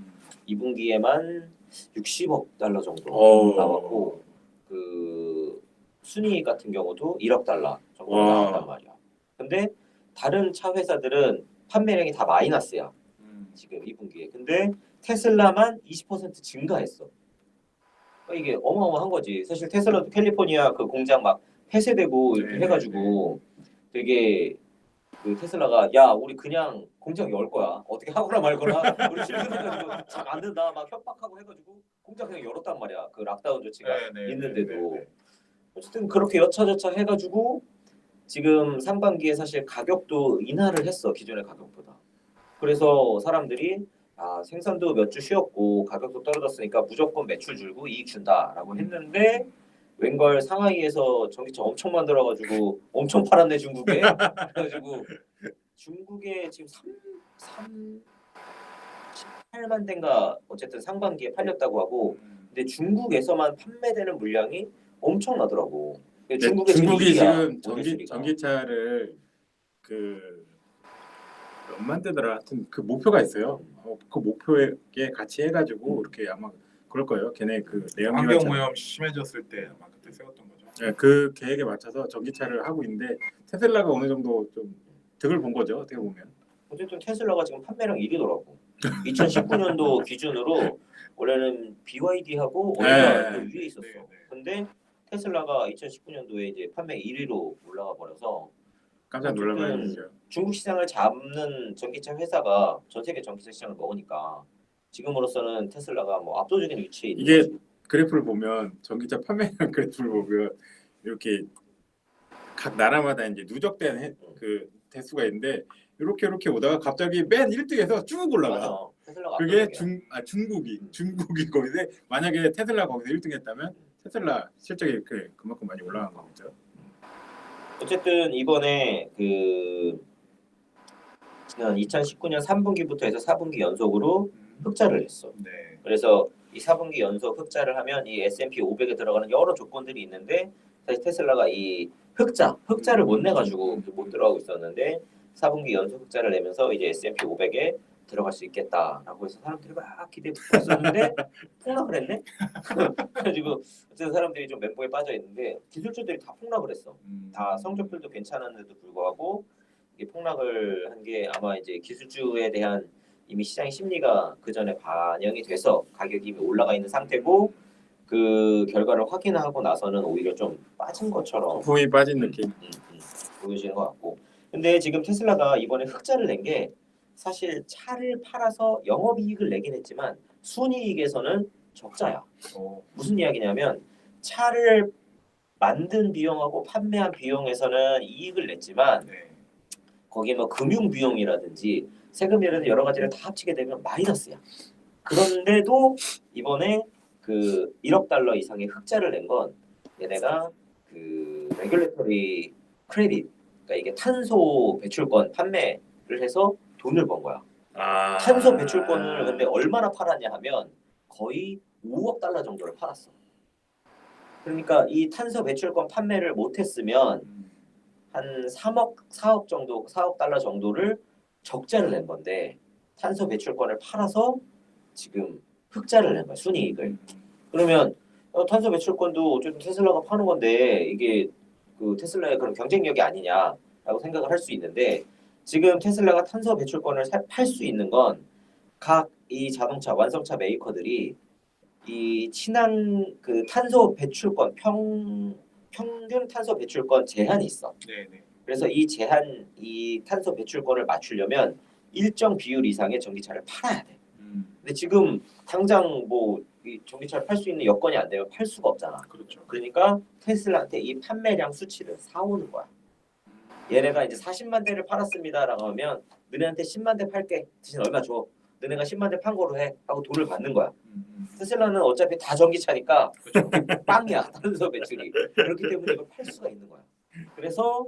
2분기에만 60억 달러 정도 나왔고 그 순이익 같은 경우도 1억 달러 정도 와. 나왔단 말이야. 근데 다른 차 회사들은 판매량이 다 마이너스야. 지금 2분기에. 근데 테슬라만 20% 증가했어. 그러니까 이게 어마어마한 거지. 사실 테슬라도 캘리포니아 그 공장 막 폐쇄되고 이렇게 네, 해가지고 되게 그 테슬라가 야 우리 그냥 공장 열 거야. 어떻게 하거나 말거나 우리 실패해가지고 잘 안 된다 막 협박하고 해가지고 공장 그냥 열었단 말이야. 그 락다운 조치가 있는데도 어쨌든 그렇게 여차저차 해가지고 지금 상반기에 사실 가격도 인하를 했어. 기존의 가격보다. 그래서 사람들이 생산도 몇 주 쉬었고 가격도 떨어졌으니까 무조건 매출 줄고 이익 준다라고 했는데 웬걸 상하이에서 전기차 엄청 만들어가지고 엄청 팔았네 중국에. 그래가지고 중국에 지금 18만 대인가 어쨌든 상반기에 팔렸다고 하고 근데 중국에서만 판매되는 물량이 엄청나더라고. 중국의 중국이 지금 지금 1위야, 전기차를 그 몇만 대더라. 하여튼 그 목표가 있어요. 그 목표에 같이 해가지고 이렇게 아마 그럴 거예요. 걔네 그 내연기관 환경 오염 심해졌을 때 아마 그때 세웠던 거죠. 네, 그 계획에 맞춰서 전기차를 하고 있는데 테슬라가 어느 정도 좀 득을 본 거죠. 어떻게 보면. 어쨌든 테슬라가 지금 판매량 1위더라고. 2019년도 기준으로 원래는 BYD하고 어디가 네. 그 위에 있었어. 네. 근데 테슬라가 2019년도에 이제 판매 1위로 올라가 버려서 깜짝 놀라면서 중국 시장을 잡는 전기차 회사가 전 세계 전기차 시장을 먹으니까 지금으로서는 테슬라가 뭐 압도적인 위치에 있는 이게 거지. 그래프를 보면 전기차 판매량 그래프를 보면 이렇게 각 나라마다 이제 누적된 그 대수가 있는데 이렇게 오다가 갑자기 맨 1등에서 쭉 올라가. 맞아. 테슬라가 그게 압도적이야. 중국이 거기서 만약에 테슬라 거기서 1등했다면 테슬라 실적이 이렇게 그만큼 많이 올라간 거겠죠. 어쨌든 이번에 그 지난 2019년 3분기부터 해서 4분기 연속으로 흑자를 냈어. 네. 그래서 이 4분기 연속 흑자를 하면 이 S&P 500에 들어가는 여러 조건들이 있는데 사실 테슬라가 이 흑자를 못 내가지고 못 들어가고 있었는데 4분기 연속 흑자를 내면서 이제 S&P 500에 들어갈 수 있겠다라고 해서 사람들이 막 기대해 보고 있었는데 폭락을 했네. 그래가지고 어쨌든 사람들이 좀 멘붕에 빠져 있는데 기술주들이 다 폭락을 했어. 다 성적들도 괜찮았는데도 불구하고 이게 폭락을 한 게 아마 이제 기술주에 대한 이미 시장의 심리가 그 전에 반영이 돼서 가격이 이미 올라가 있는 상태고 그 결과를 확인하고 나서는 오히려 좀 빠진 것처럼 부품이 빠진 느낌. 보여지는 것 같고. 근데 지금 테슬라가 이번에 흑자를 낸 게 사실 차를 팔아서 영업이익을 내긴 했지만 순이익에서는 적자야. 무슨 이야기냐면 차를 만든 비용하고 판매한 비용에서는 이익을 냈지만 거기에 뭐 금융 비용이라든지 세금이라든지 여러 가지를 다 합치게 되면 마이너스야. 그런데도 이번에 그 1억 달러 이상의 흑자를 낸 건 얘네가 그 레귤레터리 크레딧, 그러니까 이게 탄소 배출권 판매를 해서 돈을 번 거야. 탄소 배출권을 근데 얼마나 팔았냐 하면 거의 5억 달러 정도를 팔았어. 그러니까 이 탄소 배출권 판매를 못했으면 한 4억 달러 정도를 적자를 낸 건데 탄소 배출권을 팔아서 지금 흑자를 낸 거야, 순이익을. 그러면 탄소 배출권도 어쨌든 테슬라가 파는 건데 이게 그 테슬라의 그런 경쟁력이 아니냐라고 생각을 할 수 있는데 지금 테슬라가 탄소 배출권을 팔 수 있는 건 각 이 자동차 완성차 메이커들이 이 친환 그 탄소 배출권 평균 탄소 배출권 제한이 있어. 네네. 그래서 이 탄소 배출권을 맞추려면 일정 비율 이상의 전기차를 팔아야 돼. 근데 지금 당장 뭐 이 전기차를 팔 수 있는 여건이 안 되면 팔 수가 없잖아. 그렇죠. 그러니까 테슬라한테 이 판매량 수치를 사오는 거야. 얘네가 이제 40만 대를 팔았습니다라고 하면 너네한테 10만 대 팔게. 대신 얼마 줘. 너네가 10만 대 판 거로 해. 하고 돈을 받는 거야. 테슬라는 어차피 다 전기차니까 그렇죠. 빵이야. 탄소 배출이. 그렇기 때문에 이걸 팔 수가 있는 거야. 그래서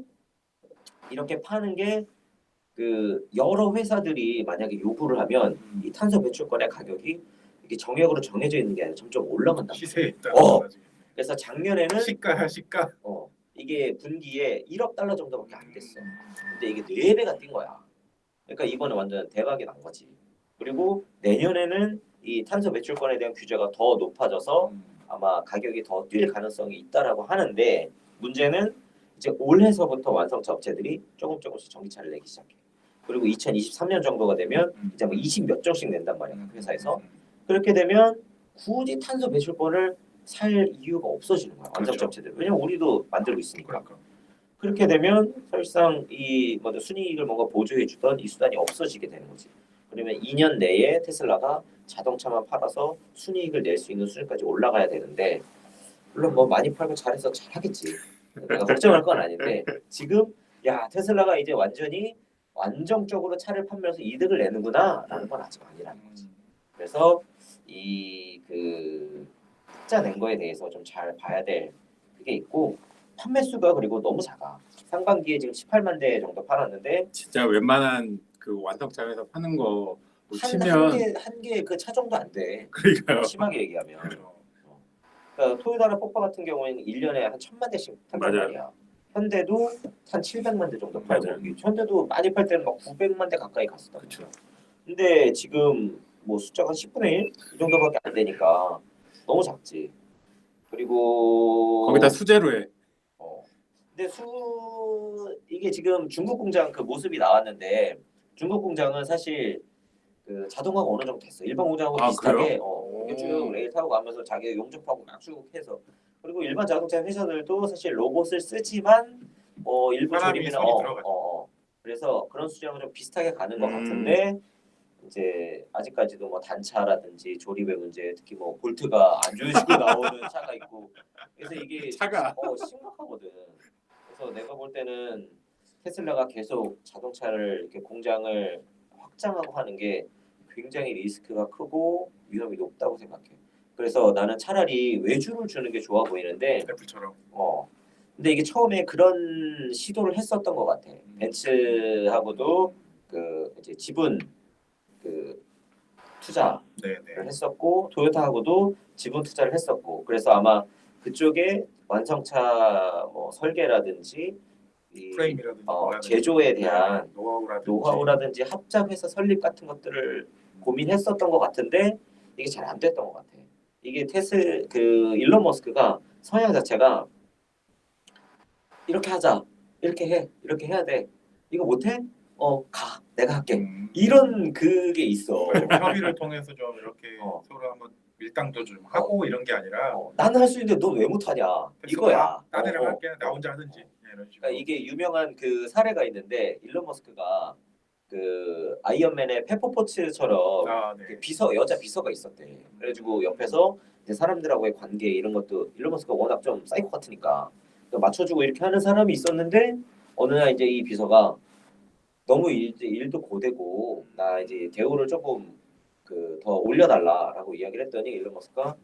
이렇게 파는 게 그 여러 회사들이 만약에 요구를 하면 이 탄소 배출권의 가격이 이게 정액으로 정해져 있는 게 아니라 점점 올라간다. 시세에 따라 어. 달라지겠네. 그래서 작년에는 시가야 시가. 이게 분기에 1억 달러 정도밖에 안 됐어. 근데 이게 4배가 뛴 거야. 그러니까 이번에 완전 대박이 난 거지. 그리고 내년에는 이 탄소 배출권에 대한 규제가 더 높아져서 아마 가격이 더 뛸 가능성이 있다라고 하는데 문제는 이제 올해서부터 완성차 업체들이 조금씩 전기차를 내기 시작해. 그리고 2023년 정도가 되면 이제 뭐 20몇 정씩 낸단 말이야. 각 회사에서. 그렇게 되면 굳이 탄소 배출권을 살 이유가 없어지는 거야. 완성차 그렇죠. 업체들. 왜냐면 우리도 만들고 있으니까. 그러니까. 그렇게 되면 사실상 이 먼저 순이익을 뭔가 보조해 주던 이 수단이 없어지게 되는 거지. 그러면 2년 내에 테슬라가 자동차만 팔아서 순이익을 낼 수 있는 수준까지 올라가야 되는데 물론 뭐 많이 팔고 잘해서 잘하겠지. 내가 걱정할 건 아닌데 지금 야 테슬라가 이제 완전히 완전적으로 차를 판매해서 이득을 내는구나라는 건 아직 아니라는 거지. 그래서 이 그 흑자 낸 거에 대해서 좀 잘 봐야 될 그게 있고 판매 수가 그리고 너무 작아. 상반기에 지금 18만 대 정도 팔았는데 진짜 웬만한 그 완성차에서 파는 거 치면 한개 그 차 정도 안 돼. 그러니까요. 심하게 얘기하면. 그렇죠. 그러니까 토요타나 포커 같은 경우에는 1년에 한 1,000만 대씩 판단 맞아요. 말이야. 현대도 한 700만 대 정도 팔고 현대도 많이 팔 때는 막 900만 대 가까이 갔었다. 그렇죠. 근데 지금 뭐 숫자가 10분의 1 이 정도밖에 안 되니까 너무 작지. 그리고 거기다 수제로 해. 근데 이게 지금 중국 공장 그 모습이 나왔는데 중국 공장은 사실 그 자동화가 어느 정도 됐어. 일반 공장하고 아, 비슷하게 그래요? 이게 쭉 레일 타고 가면서 자기가 용접하고 막 쭉 해서 그리고 일반 자동차 회사들도 사실 로봇을 쓰지만 일부 사람이 조립이나 손이 들어가죠. 그래서 그런 수준하고 좀 비슷하게 가는 것 같은데 이제 아직까지도 뭐 단차라든지 조립의 문제, 특히 뭐 볼트가 안 조여지고 나오는 차가 있고 그래서 이게 차가. 심각하거든. 그래서 내가 볼 때는 테슬라가 계속 자동차를 이렇게 공장을 확장하고 하는 게 굉장히 리스크가 크고 위험이 높다고 생각해. 그래서 나는 차라리 외주를 주는 게 좋아 보이는데 애플처럼. 근데 이게 처음에 그런 시도를 했었던 것 같아. 벤츠하고도 그 이제 지분 그 투자를 네네. 했었고 토요타하고도 지분 투자를 했었고 그래서 아마 그쪽에 완성차 뭐 설계라든지 이 프레임이라든지 제조에 대한 노하우라든지. 노하우라든지 합작 회사 설립 같은 것들을 고민했었던 것 같은데 이게 잘 안 됐던 것 같아. 이게 그 일론 머스크가 성향 자체가 이렇게 하자, 이렇게 해야 돼. 이거 못해? 가, 내가 할게. 이런 그게 있어. 협의를 통해서 좀 이렇게 서로 한번 밀당도 좀 하고 이런 게 아니라 나는 할 수 있는데 너 왜 못하냐 이거야. 딴 애랑 할게 나 혼자 하든지 이런 식으로. 그러니까 이게 유명한 그 사례가 있는데 일론 머스크가 그 아이언맨의 페퍼포츠처럼 네. 여자 비서가 있었대. 그래가지고 옆에서 이제 사람들하고의 관계 이런 것도 일론 머스크가 워낙 좀 사이코 같으니까 맞춰주고 이렇게 하는 사람이 있었는데 어느 날 이제 이 비서가 너무 일도 고되고 나 이제 대우를 조금 그 더 올려달라라고 이야기를 했더니 일론 머스크가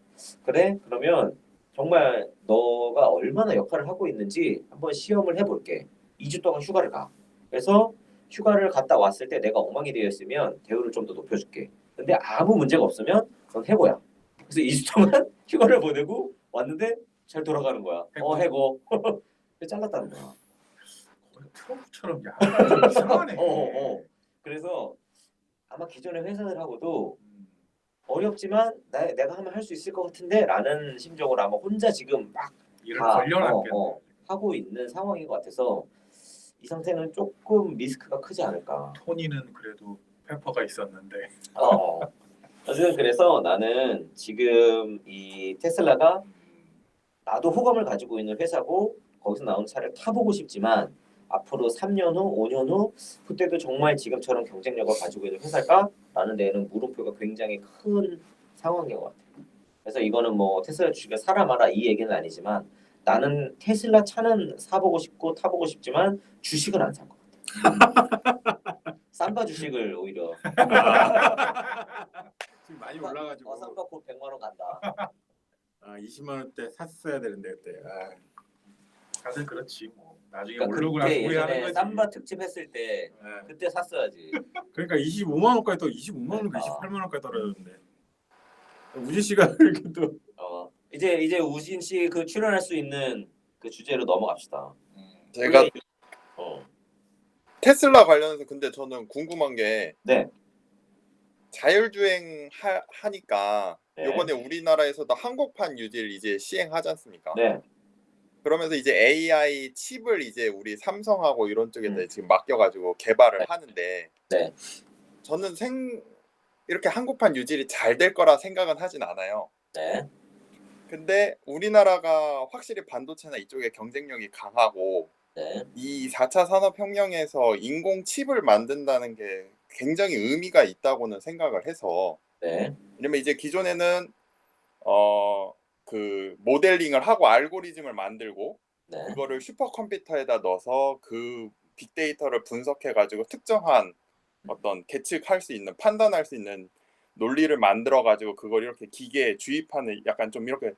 그래 그러면 정말 너가 얼마나 역할을 하고 있는지 한번 시험을 해볼게. 2주 동안 휴가를 가. 그래서 휴가를 갔다 왔을 때 내가 엉망이 되어 있으면 대우를 좀 더 높여줄게. 근데 아무 문제가 없으면 넌 해고야. 그래서 2주 동안 휴가를 보내고 왔는데 잘 돌아가는 거야. 해고. 그래서 잘랐다는 거야. 거의 트럼프처럼 약간 좀 이상하네. 그래서 아마 기존의 회사들하고도 어렵지만 내가 하면 할 수 있을 것 같은데라는 심정으로 아마 혼자 지금 막 일을 다, 벌려놨겠네. 하고 있는 상황인 것 같아서 이 상태는 조금 리스크가 크지 않을까. 토니는 그래도 페퍼가 있었는데 어쨌든 그래서 나는 지금 이 테슬라가 나도 호감을 가지고 있는 회사고 거기서 나온 차를 타보고 싶지만 앞으로 3년 후, 5년 후 그때도 정말 지금처럼 경쟁력을 가지고 있는 회사일까? 라는 데에는 물음표가 굉장히 큰 상황인 것 같아요. 그래서 이거는 뭐 테슬라 주식을 사라 마라 이 얘기는 아니지만 나는 테슬라 차는 사보고 싶고 타보고 싶지만 주식은 안 살 것 같아. 삼바 주식을 오히려 지금 많이 올라가지고 삼바 곧 100만 원 간다. 20만 원대 샀어야 되는데 그때. 다들 그렇지 뭐 나중에 그러니까 오르고 나서 그때 후회하는 예전에 거지. 삼바 특집 했을 때 그때 샀어야지. 그러니까 25만 원까지 또 25만 원인가 아. 28만 원까지 떨어졌는데 우진 씨가 이렇게 또 이제 우진 씨 그 출연할 수 있는 그 주제로 넘어갑시다. 제가 어. 테슬라 관련해서 근데 저는 궁금한 게 네. 자율주행 하니까 네. 이번에 우리나라에서도 한국판 유지를 이제 시행하지 않습니까? 네. 그러면서 이제 AI 칩을 이제 우리 삼성하고 이런 쪽에다 지금 맡겨가지고 개발을 네. 하는데 네. 저는 이렇게 한국판 유지를 잘 될 거라 생각은 하진 않아요. 네. 근데 우리나라가 확실히 반도체나 이쪽에 경쟁력이 강하고 네. 이 4차 산업혁명에서 인공 칩을 만든다는 게 굉장히 의미가 있다고는 생각을 해서 네. 왜냐면 이제 기존에는 그 모델링을 하고 알고리즘을 만들고 네. 그거를 슈퍼컴퓨터에다 넣어서 그 빅데이터를 분석해가지고 특정한 어떤 계측할 수 있는 판단할 수 있는 논리를 만들어가지고 그걸 이렇게 기계에 주입하는 약간 좀 이렇게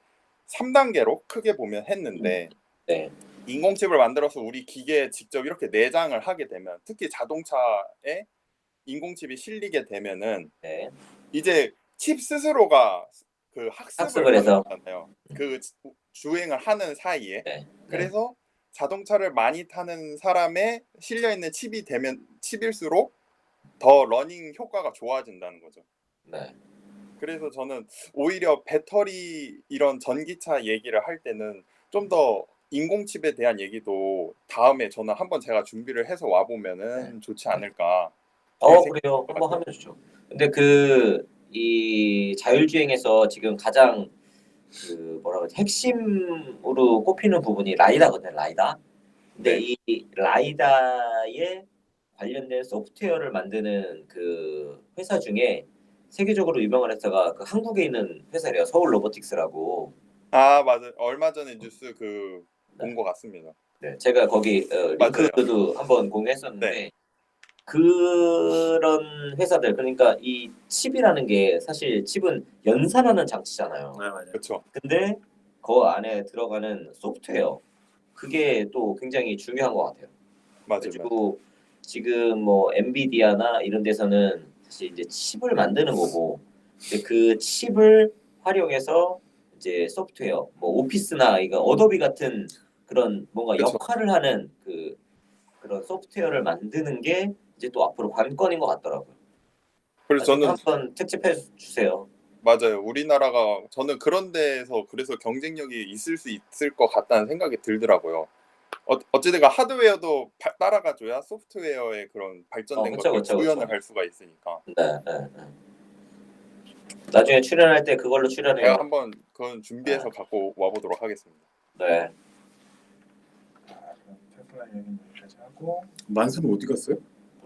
3단계로 크게 보면 했는데 네. 인공칩을 만들어서 우리 기계에 직접 이렇게 내장을 하게 되면 특히 자동차에 인공칩이 실리게 되면은 네. 이제 칩 스스로가 그 학습을 학습을 해서. 하는 거잖아요. 그 주행을 하는 사이에. 네. 그래서 자동차를 많이 타는 사람의 실려 있는 칩일수록 더 러닝 효과가 좋아진다는 거죠. 네. 그래서 저는 오히려 배터리 이런 전기차 얘기를 할 때는 좀 더 인공칩에 대한 얘기도 다음에 저는 한번 제가 준비를 해서 와 보면은 좋지 않을까. 그래요. 한번 하면 좋죠. 근데 이 자율주행에서 지금 가장 그 뭐라 그러지 핵심으로 꼽히는 부분이 라이다거든요. 라이다. 근데 네. 이 라이다에 관련된 소프트웨어를 만드는 그 회사 중에 세계적으로 유명한 회사가 그 한국에 있는 회사래요. 서울 로보틱스라고. 아 맞아요. 얼마 전에 뉴스 본 것 같습니다. 네, 제가 거기 맞아요. 링크도 한번 공유했었는데 네. 그런 회사들 그러니까 이 칩이라는 게 사실 칩은 연산하는 장치잖아요. 맞아요. 그렇죠. 근데 그 안에 들어가는 소프트웨어 그게 또 굉장히 중요한 것 같아요. 맞아요. 그리고 지금 뭐 엔비디아나 이런 데서는 사실 이제 칩을 만드는 거고 근데 그 칩을 활용해서 이제 소프트웨어 뭐 오피스나 이거 어도비 같은 그런 뭔가 그쵸. 역할을 하는 그런 소프트웨어를 만드는 게 이제 또 앞으로 관건인 것 같더라고요. 그래서 저는 한번 특집해 주세요. 맞아요. 우리나라가 저는 그런 데에서 그래서 경쟁력이 있을 수 있을 것 같다는 생각이 들더라고요. 어찌됐건 하드웨어도 따라가줘야 소프트웨어의 그런 발전된 그쵸, 것들 그쵸, 구현을 그쵸. 할 수가 있으니까. 네. 나중에 출연할 때 그걸로 출연해요. 제가 한번 그건 준비해서 갖고 와보도록 하겠습니다. 네. 테슬라 얘기는 여기까지 하고 만수는 어디 갔어요?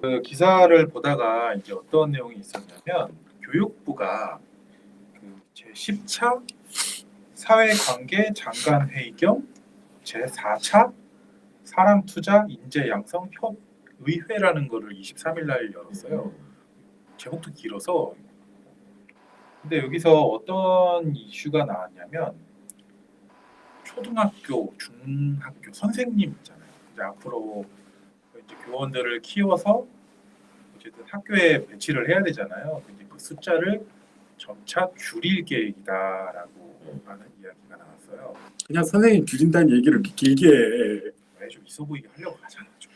그 기사를 보다가 이제 어떤 내용이 있었냐면 교육부가 그 제10차 사회관계 장관 회의 겸 제4차 사람 투자 인재 양성 협의회라는 거를 23일 날 열었어요. 제목도 길어서 근데 여기서 어떤 이슈가 나왔냐면 초등학교, 중학교 선생님 있잖아요. 이제 앞으로 이제 교원들을 키워서 어쨌든 학교에 배치를 해야 되잖아요. 근데 그 숫자를 점차 줄일 계획이다라고 하는 이야기가 나왔어요. 그냥 선생님 줄인다는 얘기를 이렇게 길게 해. 왜 좀 있어 보이게 하려고 하잖아. 좀.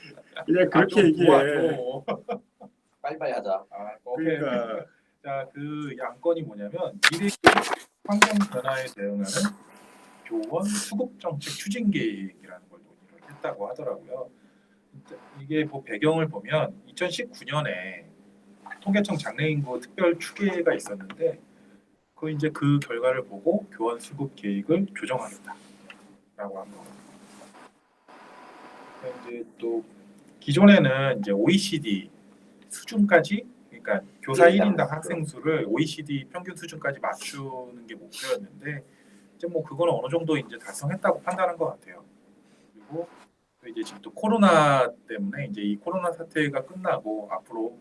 그냥 그렇게 좀 얘기해. 도와줘. 빨리빨리 하자. 오케이. 그러니까 자, 그 양건이 뭐냐면 미래 환경 변화에 대응하는 교원 수급 정책 추진 계획이라는 걸 논의를 했다고 하더라고요. 이게 뭐 배경을 보면 2019년에 통계청 장래인구 특별 추계가 있었는데 그 이제 그 결과를 보고 교원 수급 계획을 조정하겠다라고 한 겁니다. 이제 또 기존에는 이제 OECD 수준까지 그러니까 교사 1인당 학생 수를 OECD 평균 수준까지 맞추는 게 목표였는데 이제 뭐 그거는 어느 정도 이제 달성했다고 판단한 것 같아요. 그리고 또 이제 지금 또 코로나 때문에 이제 이 코로나 사태가 끝나고 앞으로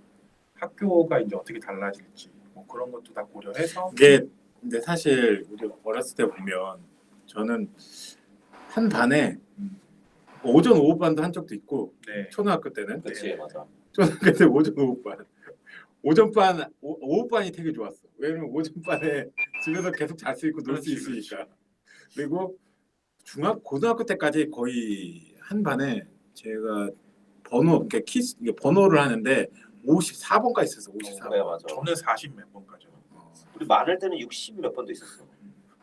학교가 이제 어떻게 달라질지 뭐 그런 것도 다 고려해서 이게 근데 사실 우리 어렸을 때 보면 저는 한 반에 오전 오후반도 한 적도 있고 네. 초등학교 때는 그치 맞아. 초등학교 때 오전 오후반 오전반 오후반이 되게 좋았어. 왜냐면 오전반에 집에서 계속 잘 수 있고 놀 수 그렇지, 있으니까. 그리고 고등학교 때까지 거의 한 반에 제가 이렇게 이게 번호를 하는데 54번까지 있었어. 54번. 그래 맞아. 저는 40 몇 번까지. 우리 많을 때는 60 몇 번도 있었어.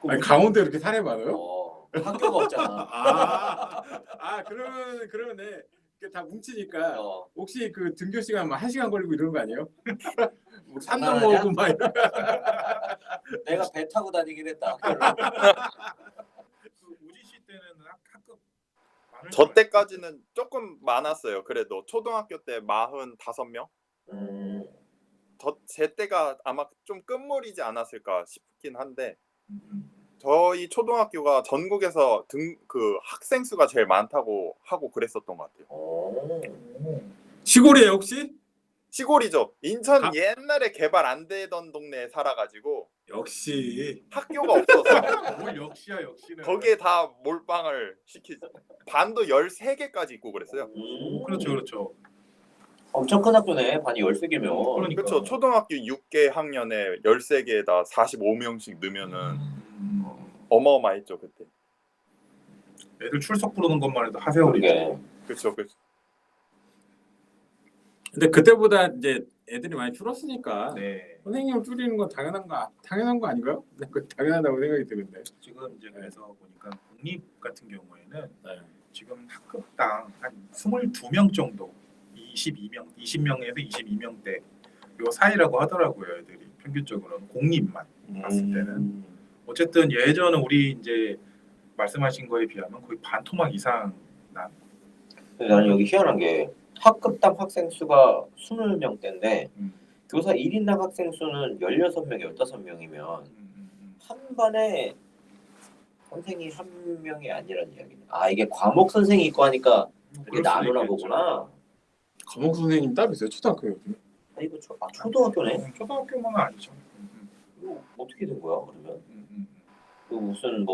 아니 강원도 이렇게 사례 많아요? 학교가 없잖아. 그러면 네. 이게 다 뭉치니까 어. 혹시 그 등교 시간 막 1시간 걸리고 이런 거 아니에요? 뭐 산도 장난하냐? 먹고 막 이런 내가 배 타고 다니긴 했다. 학교를. 그 우지 씨 때는 학급 많을 저 거예요. 때까지는 조금 많았어요. 그래도 초등학교 때 45명? 제 때가 아마 좀 끝물이지 않았을까 싶긴 한데 저희 초등학교가 전국에서 그 학생 수가 제일 많다고 하고 그랬었던 것 같아요. 시골이에요 혹시? 시골이죠. 인천 아. 옛날에 개발 안 되던 동네에 살아가지고 역시 학교가 없어서 뭘 역시야 역시는. 거기에 다 몰빵을 시키죠. 반도 13개까지 있고 그랬어요. 그렇죠 그렇죠. 엄청 큰 학교네. 반이 13개면. 그러니까. 그렇죠. 초등학교 6개 학년에 13개에다 45명씩 넣으면은 어마어마했죠 그때. 애들 출석 부르는 것만 해도 하세월이죠. 그러게. 그렇죠. 그렇죠. 근데 그때보다 이제 애들이 많이 줄었으니까 네. 선생님을 줄이는 건 당연한 거 아닌가요? 그 당연하다고 생각이 드는데. 지금 이제 그래서 보니까 공립 같은 경우에는 네. 지금 학급당 한 22명 정도 20명에서 22명대 요 사이라고 하더라고요. 애들이 평균적으로는 공립만 봤을 때는. 어쨌든 예전에 우리 이제 말씀하신 거에 비하면 거의 반토막 이상 난. 나는 여기 희한한 게 학급당 학생 수가 20명대인데 교사 1인당 학생 수는 16명, 15명이면 한 반에 선생이 한 명이 아니라는 이야기네. 아 이게 과목 선생이 있고 하니까 이렇게 나누나 보구나. 과목 선생님 따로 있어요 초등학교에. 아 이거 초등학교네. 초등학교만은 아니죠. 이거 어떻게 된 거야 그러면? 그 무슨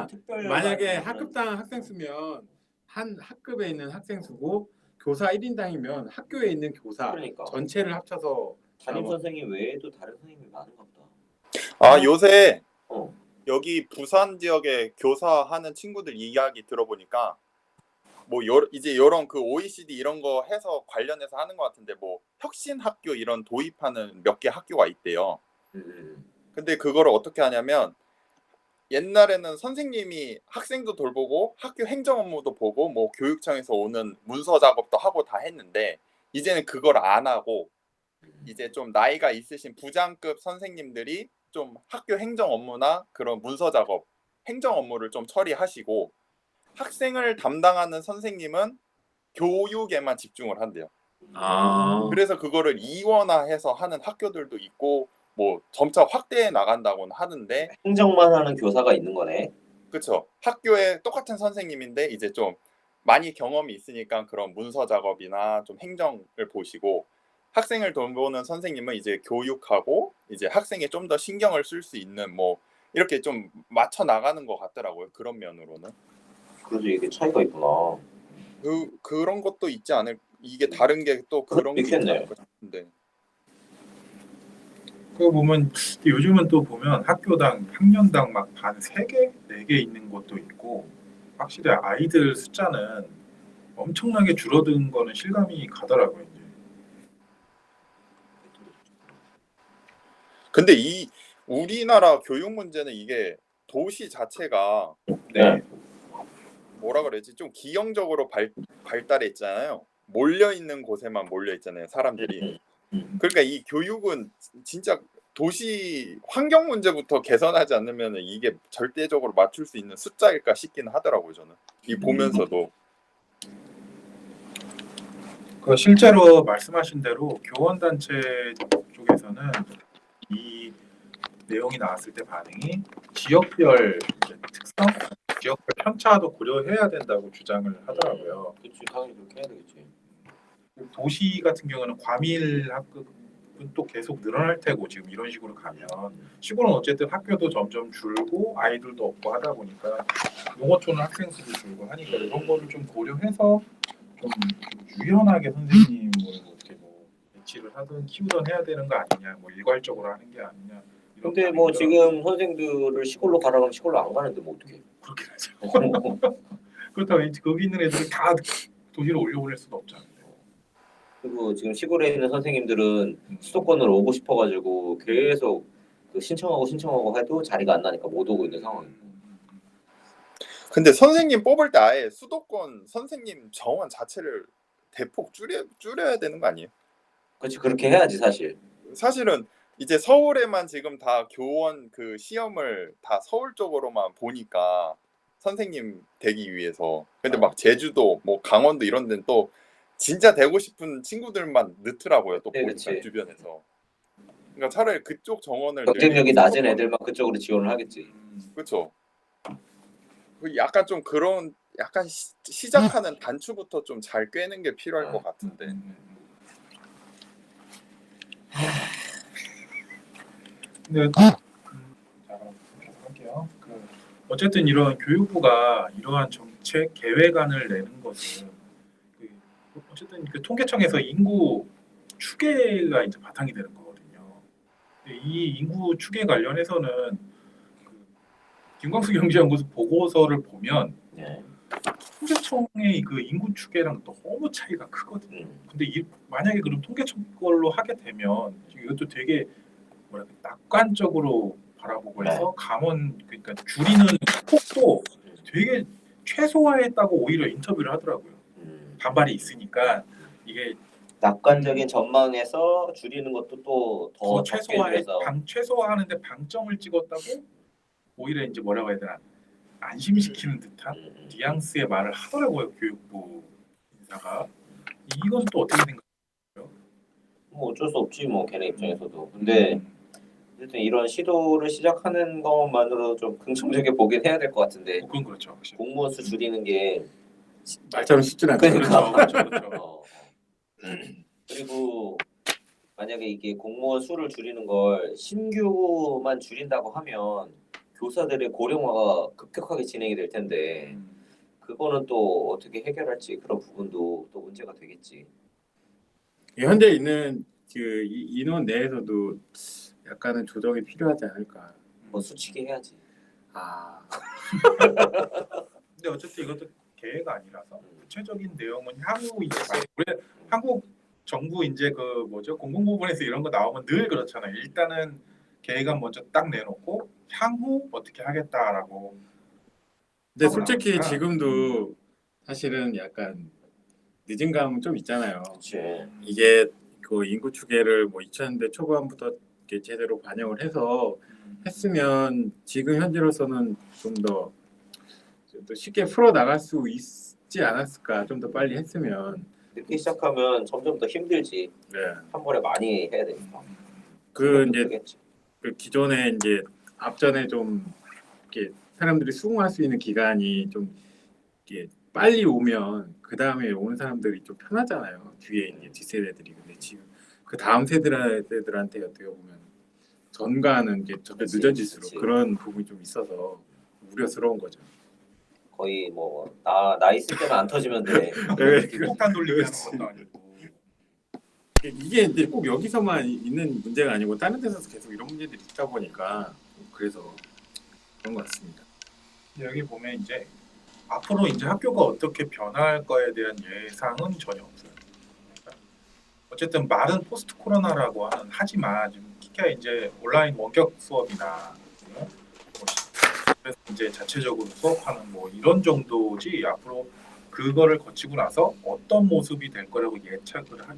특별 만약에 학급당 학생 수면 한 학급에 있는 학생 수고 교사 1인당이면 학교에 있는 교사 그러니까 전체를 합쳐서 담임 선생님 외에도 다른 선생님이 많은가 보다. 아 요새 어. 여기 부산 지역에 교사하는 친구들 이야기 들어보니까 뭐 이제 이런 그 OECD 이런 거 해서 관련해서 하는 것 같은데 뭐 혁신 학교 이런 도입하는 몇 개 학교가 있대요. 근데 그거를 어떻게 하냐면 옛날에는 선생님이 학생도 돌보고 학교 행정 업무도 보고 뭐 교육청에서 오는 문서 작업도 하고 다 했는데 이제는 그걸 안 하고 이제 좀 나이가 있으신 부장급 선생님들이 좀 학교 행정 업무나 그런 문서 작업, 행정 업무를 좀 처리하시고 학생을 담당하는 선생님은 교육에만 집중을 한대요. 그래서 그거를 이원화해서 하는 학교들도 있고 뭐 점차 확대해 나간다고는 하는데 행정만 하는 교사가 있는 거네. 그렇죠. 학교에 똑같은 선생님인데 이제 좀 많이 경험이 있으니까 그런 문서 작업이나 좀 행정을 보시고 학생을 돌보는 선생님은 이제 교육하고 이제 학생이 좀 더 신경을 쓸 수 있는 뭐 이렇게 좀 맞춰 나가는 것 같더라고요. 그런 면으로는. 그래서 이게 차이가 있구나. 그런 것도 있지 않을 이게 다른 게 또 그런 게 있지 않을까 싶은데. 그거 보면 요즘은 또 보면 학교당 학년당 막 반 3개, 4개 있는 것도 있고 확실히 아이들 숫자는 엄청나게 줄어든 거는 실감이 가더라고요. 이제. 근데 이 우리나라 교육 문제는 이게 도시 자체가 네. 뭐라 그러지? 좀 기형적으로 발달했잖아요. 몰려 있는 곳에만 몰려 있잖아요, 사람들이. 그러니까 이 교육은 진짜 도시 환경 문제부터 개선하지 않으면 이게 절대적으로 맞출 수 있는 숫자일까 싶긴 하더라고요, 저는. 이 보면서도. 그 실제로 말씀하신 대로 교원단체 쪽에서는 이 내용이 나왔을 때 반응이 지역별 이제 특성, 지역별 편차도 고려해야 된다고 주장을 하더라고요. 그치, 당연히 그렇게 해야 되겠지. 도시 같은 경우는 과밀 학급은 또 계속 늘어날 테고 지금 이런 식으로 가면 시골은 어쨌든 학교도 점점 줄고 아이들도 없고 하다 보니까 농어촌은 학생 수도 줄고 하니까 이런 거를 좀 고려해서 좀 유연하게 선생님을 어떻게 뭐 배치를 하든 키우든 해야 되는 거 아니냐, 뭐 일괄적으로 하는 게 아니냐. 이런 근데 뭐 지금 선생들을 시골로 가라 하면 시골로 안 가는데 뭐 어떻게? 그렇게 하죠. 그렇다고 왠지 거기 있는 애들을 다 도시로 올려보낼 수도 없잖아요. 그리고 지금 시골에 있는 선생님들은 수도권으로 오고 싶어가지고 계속 그 신청하고 해도 자리가 안 나니까 못 오고 있는 상황이에요. 근데 선생님 뽑을 때 아예 수도권 선생님 정원 자체를 대폭 줄여야 되는 거 아니에요? 그렇지, 그렇게 해야지 사실. 사실은 이제 서울에만 지금 다 교원 그 시험을 다 서울 쪽으로만 보니까 선생님 되기 위해서. 근데 막 제주도 뭐 강원도 이런 데는 또 진짜 되고 싶은 친구들만 넣더라고요. 또 네, 보니까 그치. 주변에서. 그러니까 차라리 그쪽 정원을 경쟁력이 늘리고 낮은 수도권- 애들만 그쪽으로 지원을 하겠지. 그렇죠. 약간 좀 그런 약간 시작하는 단추부터 좀 잘 꿰는 게 필요할 것 같은데. 근데 자, 그럼 계속 할게요. 어쨌든 이런 교육부가 이러한 정책 계획안을 내는 것은 어쨌든 그 통계청에서 인구 추계가 이제 바탕이 되는 거거든요. 근데 이 인구 추계 관련해서는 그 김광수 경제연구소 보고서를 보면 네. 통계청의 그 인구 추계랑 너무 차이가 크거든요. 음. 근데 만약에 그럼 통계청 걸로 하게 되면 이것도 되게 뭐랄까 낙관적으로 바라보고 해서 그러니까 줄이는 폭도 되게 최소화했다고 오히려 인터뷰를 하더라고요. 반발이 있으니까 이게 낙관적인 전망에서 줄이는 것도 또 더 적게 줄여서 최소화하는데 방점을 찍었다고 오히려 이제 뭐라고 해야 되나 안심시키는 듯한 뉘앙스의 말을 하더라고요, 교육부 인사가. 이건 또 어떻게 생각해요? 뭐 어쩔 수 없지 뭐 걔네 입장에서도. 근데 어쨌든 이런 시도를 시작하는 것만으로 좀 긍정적이게 보긴 해야 될 것 같은데 그건 그렇죠, 확실히. 공무원 수 줄이는 게 말처럼 쉽진 않죠. 그러니까. 그렇죠. 그리고 만약에 이게 공무원 수를 줄이는 걸 신규만 줄인다고 하면 교사들의 고령화가 급격하게 진행이 될 텐데 그거는 또 어떻게 해결할지 그런 부분도 또 문제가 되겠지. 현재 있는 그 인원 내에서도 약간은 조정이 필요하지 않을까. 뭐 수치게 해야지. 아, 근데 어쨌든 이것도 계획 아니라서 구체적인 내용은 향후 이제 우리 한국 정부 이제 그 뭐죠 공공부문에서 이런 거 나오면 늘 그렇잖아요. 일단은 계획안 먼저 딱 내놓고 향후 어떻게 하겠다라고. 근데 솔직히 나오니까. 지금도 사실은 약간 늦은 감은 좀 있잖아요. 그렇지. 이게 그 인구 추계를 뭐 2000년대 초반부터 이렇게 제대로 반영을 해서 했으면 지금 현재로서는 좀 더 쉽게 풀어 나갈 수 있지 않았을까. 좀 더 빨리 했으면. 늦게 시작하면 점점 더 힘들지. 네. 한 번에 많이 해야 되니까. 그 이제 되겠지. 그 기존에 이제 앞전에 좀 이렇게 사람들이 수긍할 수 있는 기간이 좀 이렇게 빨리 오면 그 다음에 오는 사람들이 좀 편하잖아요. 뒤에 이제 뒷세대들이. 근데 지금 그 다음 세대들한테 어떻게 보면 전가는 이제 점점 그치, 늦어질수록 그치. 그런 부분이 좀 있어서 우려스러운 거죠. 거의 뭐 나 있을 때는 안 터지면 돼. 폭탄 돌리기 하는 것도 아니고. 이게 이제 꼭 여기서만 있는 문제가 아니고 다른 데서도 계속 이런 문제들이 있다 보니까 그래서 그런 것 같습니다. 여기 보면 이제 앞으로 이제 학교가 어떻게 변할 거에 대한 예상은 전혀 없어요. 그러니까 어쨌든 말은 포스트 코로나라고 하지만 지금 특히 이제 온라인 원격 수업이나 뭐 그래서 이제 자체적으로 수업하는 뭐 이런 정도지 앞으로 그거를 거치고 나서 어떤 모습이 될 거라고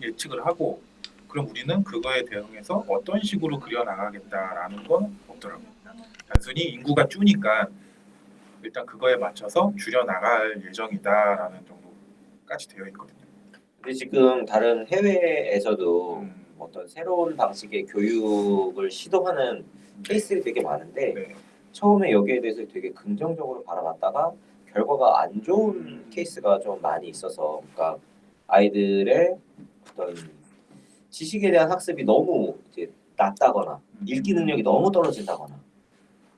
예측을 하고 그럼 우리는 그거에 대응해서 어떤 식으로 그려 나가겠다라는 건 없더라고요. 단순히 인구가 줄니까 일단 그거에 맞춰서 줄여 나갈 예정이다라는 정도까지 되어 있거든요. 근데 지금 다른 해외에서도 어떤 새로운 방식의 교육을 시도하는 케이스들이 되게 많은데 네. 처음에 여기에 대해서 되게 긍정적으로 바라봤다가 결과가 안 좋은 케이스가 좀 많이 있어서 그러니까 아이들의 어떤 지식에 대한 학습이 너무 이제 낮다거나 읽기 능력이 너무 떨어진다거나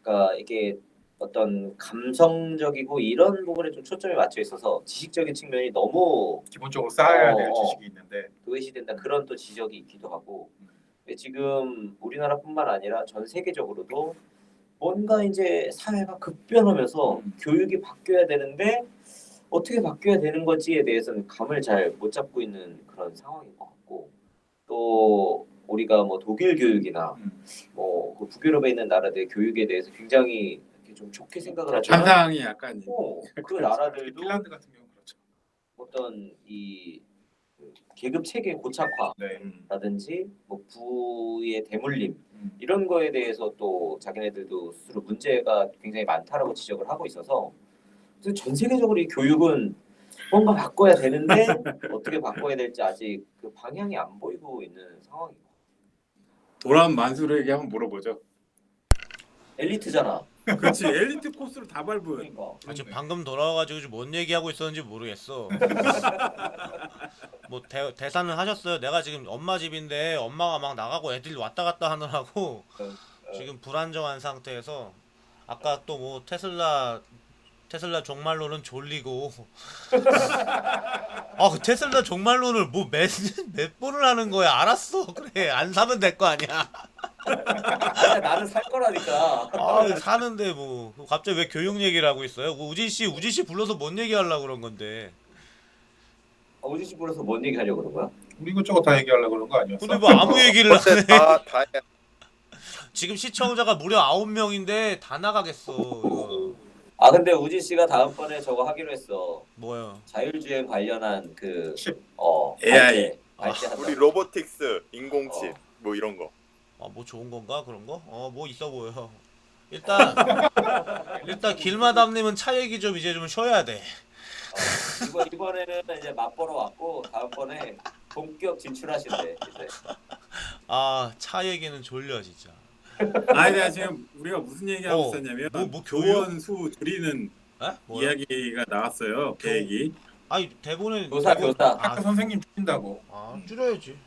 그러니까 이게 어떤 감성적이고 이런 부분에 좀 초점이 맞춰 있어서 지식적인 측면이 너무 기본적으로 쌓아야 될 어. 지식이 있는데 도외시된다 그런 또 지적이 있기도 하고 근데 지금 우리나라뿐만 아니라 전 세계적으로도 뭔가 이제 사회가 급변하면서 교육이 바뀌어야 되는데 어떻게 바뀌어야 되는 건지에 대해서는 감을 잘 못 잡고 있는 그런 상황인 것 같고 또 우리가 뭐 독일 교육이나 뭐그 북유럽에 있는 나라들의 교육에 대해서 굉장히 이렇게 좀 좋게 생각을 하지만 잔상이 약간 그 나라들도 핀란드 같은 경우 그렇죠. 어떤 이 계급 체계 고착화 네. 라든지 뭐 부의 대물림 음. 이런 거에 대해서 또 자기네들도 스스로 문제가 굉장히 많다라고 지적을 하고 있어서 그래서 전 세계적으로 이 교육은 뭔가 바꿔야 되는데 어떻게 바꿔야 될지 아직 그 방향이 안 보이고 있는 상황이고 돌아온 만수르에게 한번 물어보죠. 엘리트잖아. 그렇지 엘리트 코스로 다 밟은. 그러니까 아, 지금 방금 돌아와가지고 지금 뭔 얘기하고 있었는지 모르겠어. 뭐 대사는 하셨어요. 내가 지금 엄마 집인데 엄마가 막 나가고 애들이 왔다 갔다 하느라고 지금 불안정한 상태에서 아까 또 뭐 테슬라 종말론은 졸리고 아 그 테슬라 종말론을 뭐 몇 번을 하는 거야. 알았어. 그래 안 사면 될 거 아니야. 아니야, 나는 살 거라니까. 아 사는데 뭐 갑자기 왜 교육 얘기를 하고 있어요? 우진 씨 불러서 뭔 얘기 하려고 그런 건데. 오지 씨 불러서 뭔 얘기 하려고 그런 거야? 우리 이것저것 다 얘기하려고 그런 거 아니었어? 근데 뭐 아무 얘기를 안 어째 해. 다 지금 시청자가 무려 9명인데 다 나가겠어. 이거. 아 근데 우지 씨가 다음번에 저거 하기로 했어. 뭐요? 자율주행 관련한 그 칩. AI. 발제 한다. 우리 로보틱스, 인공칩 뭐 이런 거. 아 뭐 좋은 건가 그런 거? 뭐 있어 보여. 일단 길마담님은 차 얘기 좀 이제 좀 쉬어야 돼. 이번에는 이제 맛보러 왔고 다음번에 본격 진출하신대 이제. 아 차 얘기는 졸려 진짜. 아니 내가 지금 우리가 무슨 얘기하고 있었냐면 뭐 교원 수 줄이는 에? 뭐야? 이야기가 나왔어요. 계획이. 아니 대본에 교사. 학교 선생님 줄인다고. 줄여야지.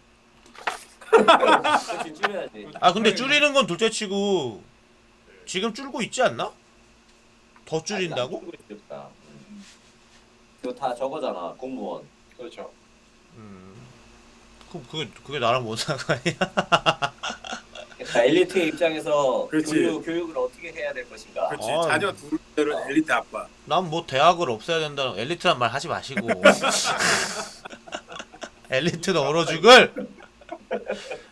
그렇지 줄여야지. 아 근데 줄이는 건 둘째치고 지금 줄고 있지 않나? 더 줄인다고? 그거 다 저거잖아 공무원. 그렇죠. 그게 나랑 뭔 상관이야? 그러니까 엘리트의 입장에서 그렇지. 교육을 어떻게 해야 될 것인가. 그렇지. 아, 자녀 둘을 엘리트 아빠. 난 뭐 대학을 없애야 된다는 엘리트란 말 하지 마시고. 엘리트는 얼어 죽을.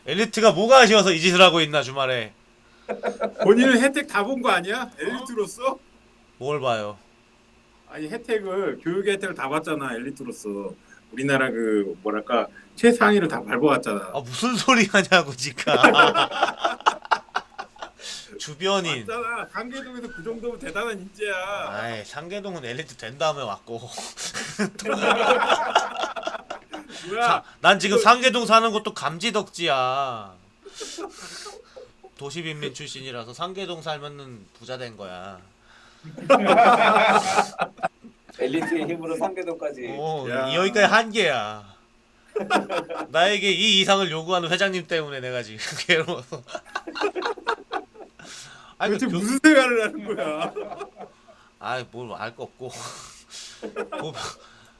엘리트가 뭐가 아쉬워서 이 짓을 하고 있나 주말에. 본인은 혜택 다 본 거 아니야? 엘리트로서? 뭘 봐요? 아니 혜택을 교육 혜택을 다 봤잖아 엘리트로서. 우리나라 그 뭐랄까 최상위를 다 밟아왔잖아. 아 무슨 소리 하냐고 지금. 주변인. 맞잖아. 강계동에서 그 정도면 대단한 인재야. 아이 상계동은 엘리트 된 다음에 왔고. 뭐야? 난 지금 상계동 사는 것도 감지덕지야. 도시빈민 출신이라서 상계동 살면은 부자 된 거야. 엘리트의 힘으로 상계동까지. 야. 여기까지 한계야. 나에게 이 이상을 요구하는 회장님 때문에 내가 지금 괴로워서. 아니 도대체 무슨 생각을 하는 거야? 아이 뭘 알 거 없고. 뭐,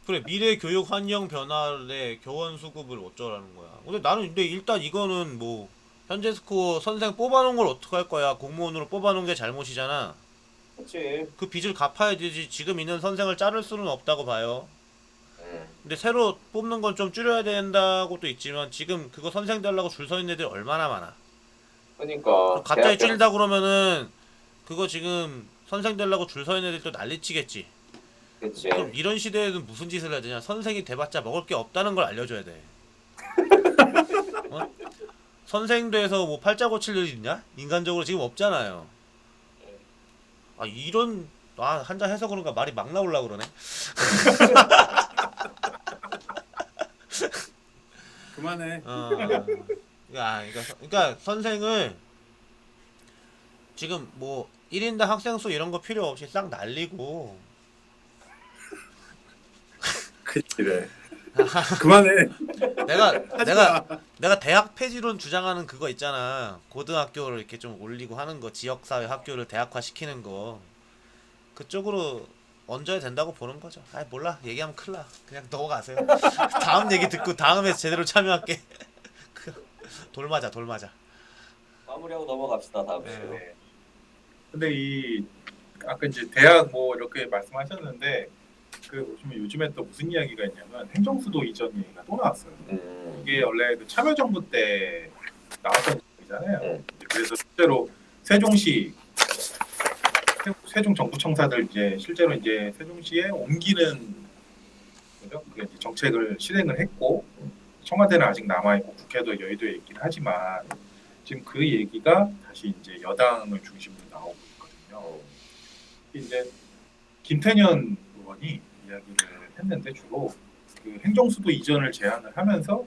그래 미래 교육 환경 변화에 교원 수급을 어쩌라는 거야. 근데 일단 이거는 뭐 현재 스코어 선생 뽑아놓은 걸 어떻게 할 거야? 공무원으로 뽑아놓은 게 잘못이잖아. 그렇지. 그 빚을 갚아야 되지. 지금 있는 선생을 자를 수는 없다고 봐요. 근데 새로 뽑는 건 좀 줄여야 된다고 또 있지만 지금 그거 선생 되려고 줄 서 있는 애들 얼마나 많아. 그러니까 갑자기 대학교 줄이다 그러면은 그거 지금 선생 되려고 줄 서 있는 애들 또 난리치겠지. 그치. 그럼 이런 시대에는 무슨 짓을 해야 되냐? 선생이 돼봤자 먹을 게 없다는 걸 알려줘야 돼. 어? 선생 돼서 뭐 팔자 고칠 일 있냐? 인간적으로 지금 없잖아요. 아 이런 한잔 해서 그런가 말이 막 나올라 그러네. 그만해. 그러니까 선생을 지금 뭐 1인당 학생 수 이런 거 필요 없이 싹 날리고 그래. 그만해. 내가 대학 폐지론 주장하는 그거 있잖아. 고등학교를 이렇게 좀 올리고 하는 거, 지역사회 학교를 대학화 시키는 거 그쪽으로 얹어야 된다고 보는 거죠. 아 몰라 얘기하면 큰일 나. 그냥 넘어가세요. 다음 얘기 듣고 다음에 제대로 참여할게. 돌 맞아. 마무리하고 넘어갑시다 다음 네. 주. 네. 근데 이 아까 이제 대학 뭐 이렇게 말씀하셨는데 그 보시면 요즘에 또 무슨 이야기가 있냐면 행정수도 이전 얘기가 또 나왔어요. 이게 원래 그 참여정부 때 나왔던 얘기잖아요. 그래서 실제로 세종시 세종 정부청사들 이제 실제로 이제 세종시에 옮기는 거죠. 그 이제 정책을 실행을 했고 청와대는 아직 남아 있고 국회도 여의도에 있긴 하지만 지금 그 얘기가 다시 이제 여당을 중심으로 나오고 있거든요. 이제 김태년 의원이 이야기를 했는데 주로 그 행정수도 이전을 제안을 하면서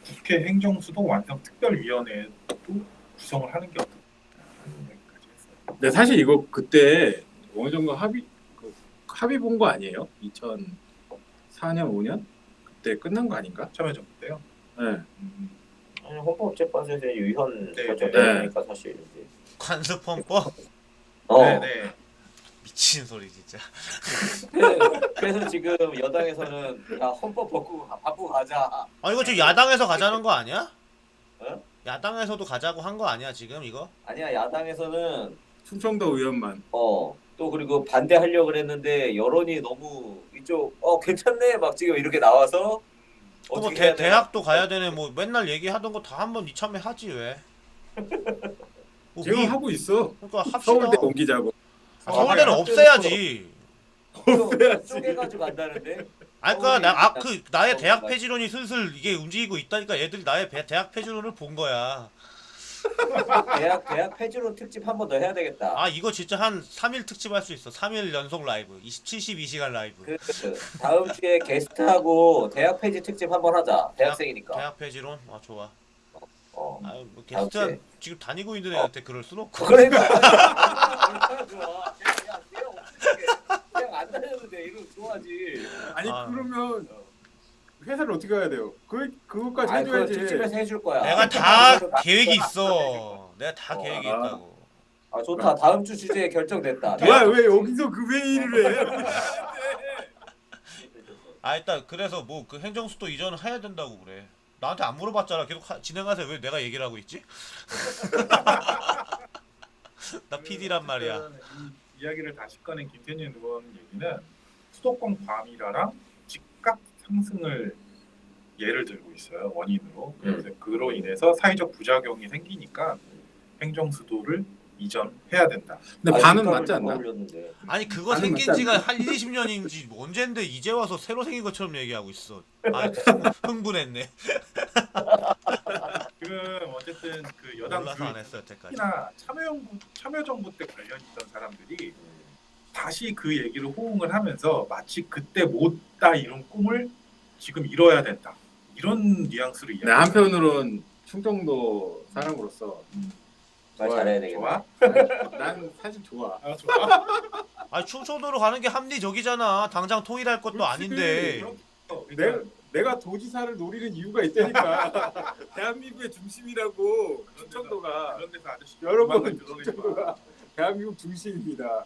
국회 행정수도 완성 특별위원회도 구성을 하는 게 어떻겠다는 얘기까지 했어요. 근데 사실 이거 그때 어느 정도 합의 본 거 아니에요? 2004년 5년 그때 끝난 거 아닌가? 참여정부 때요. 네. 아니 헌법재판소에서 유현 네, 결정되니까 사실 이제. 관습헌법 네네. 미친 소리 진짜. 그래서 지금 여당에서는 야 헌법 바꾸고 가자. 아 이거 지금 야당에서 가자는 거 아니야? 어? 야당에서도 가자고 한 거 아니야 지금 이거? 아니야 야당에서는 충청도 의원만. 또 그리고 반대하려고 그랬는데 여론이 너무 이쪽 괜찮네 막 지금 이렇게 나와서 뭐 어떻게 해야 되나? 대학도 가야 되네. 뭐 맨날 얘기하던 거 다 한번 이참에 하지 왜? 뭐 지금 하고 있어. 그러니까 합시다. 서울대 옮기자고. 서울대는 없애야지. 쪼개가지고 간다는데. 아니 그러니까 나의 대학 폐지론이 슬슬 이게 움직이고 있다니까 얘들이 나의 대학 폐지론을 본 거야. 대학 폐지론 특집 한 번 더 해야 되겠다. 아 이거 진짜 한 3일 특집 할 수 있어. 3일 연속 라이브. 72시간 라이브. 그 다음 주에 게스트하고 대학 폐지 특집 한 번 하자. 대학생이니까. 대학 폐지론? 아 좋아. 어. 아뭐 다음 주에. 게스트 지금 다니고 있는 애한테 글을 써놓고. 그러니까. 얼마나 좋아. 그냥 안 다녀도 돼. 이러면 좋아하지. 아니 아. 그러면 회사를 어떻게 해야 돼요? 그것까지 아니 그거 해줘야지. 특집에서 해줄 거야. 내가 다 계획이 있어. 내가 다 계획이 아. 있다고. 아 좋다. 다음 주 주제 결정됐다. 뭐야 왜 여기서 그 회의를 해? 아 일단 그래서 뭐 그 행정수도 이전을 해야 된다고 그래. 나한테 안 물어봤잖아. 계속 진행하세요. 왜 내가 얘기를 하고 있지? 나 PD란 말이야. 이 이야기를 다시 꺼낸 김태년 의원 얘기는 수도권 과밀화랑 집값 상승을 예를 들고 있어요. 원인으로. 그래서 그로 인해서 사회적 부작용이 생기니까 행정수도를 이전해야 된다. 근데 반은 맞지 않나? 올렸는데. 아니 그거 아니, 생긴 맞지 지가 한 20년인지 언젠데 이제 와서 새로 생긴 것처럼 얘기하고 있어. 아 흥분했네. 지금 어쨌든 그 여당 몰라서 안 했어 여태까지. 특히나 참여정부 때 관련 있던 사람들이 다시 그 얘기를 호응을 하면서 마치 그때 못다 이룬 꿈을 지금 이뤄야 된다. 이런 뉘앙스로 네, 이야기해요. 한편으로는 충청도 사람으로서 말 잘해야 되겠다. 좋아? 난 사실 좋아. 아, 좋아. 아니 충청도로 가는 게 합리적이잖아. 당장 통일할 것도 그렇지. 아닌데. 내가 도지사를 노리는 이유가 있다니까. 대한민국의 중심이라고 충청도가. 그런 데서 아저씨 여러분 그만 들어오지 마. 충청도가 대한민국 중심입니다.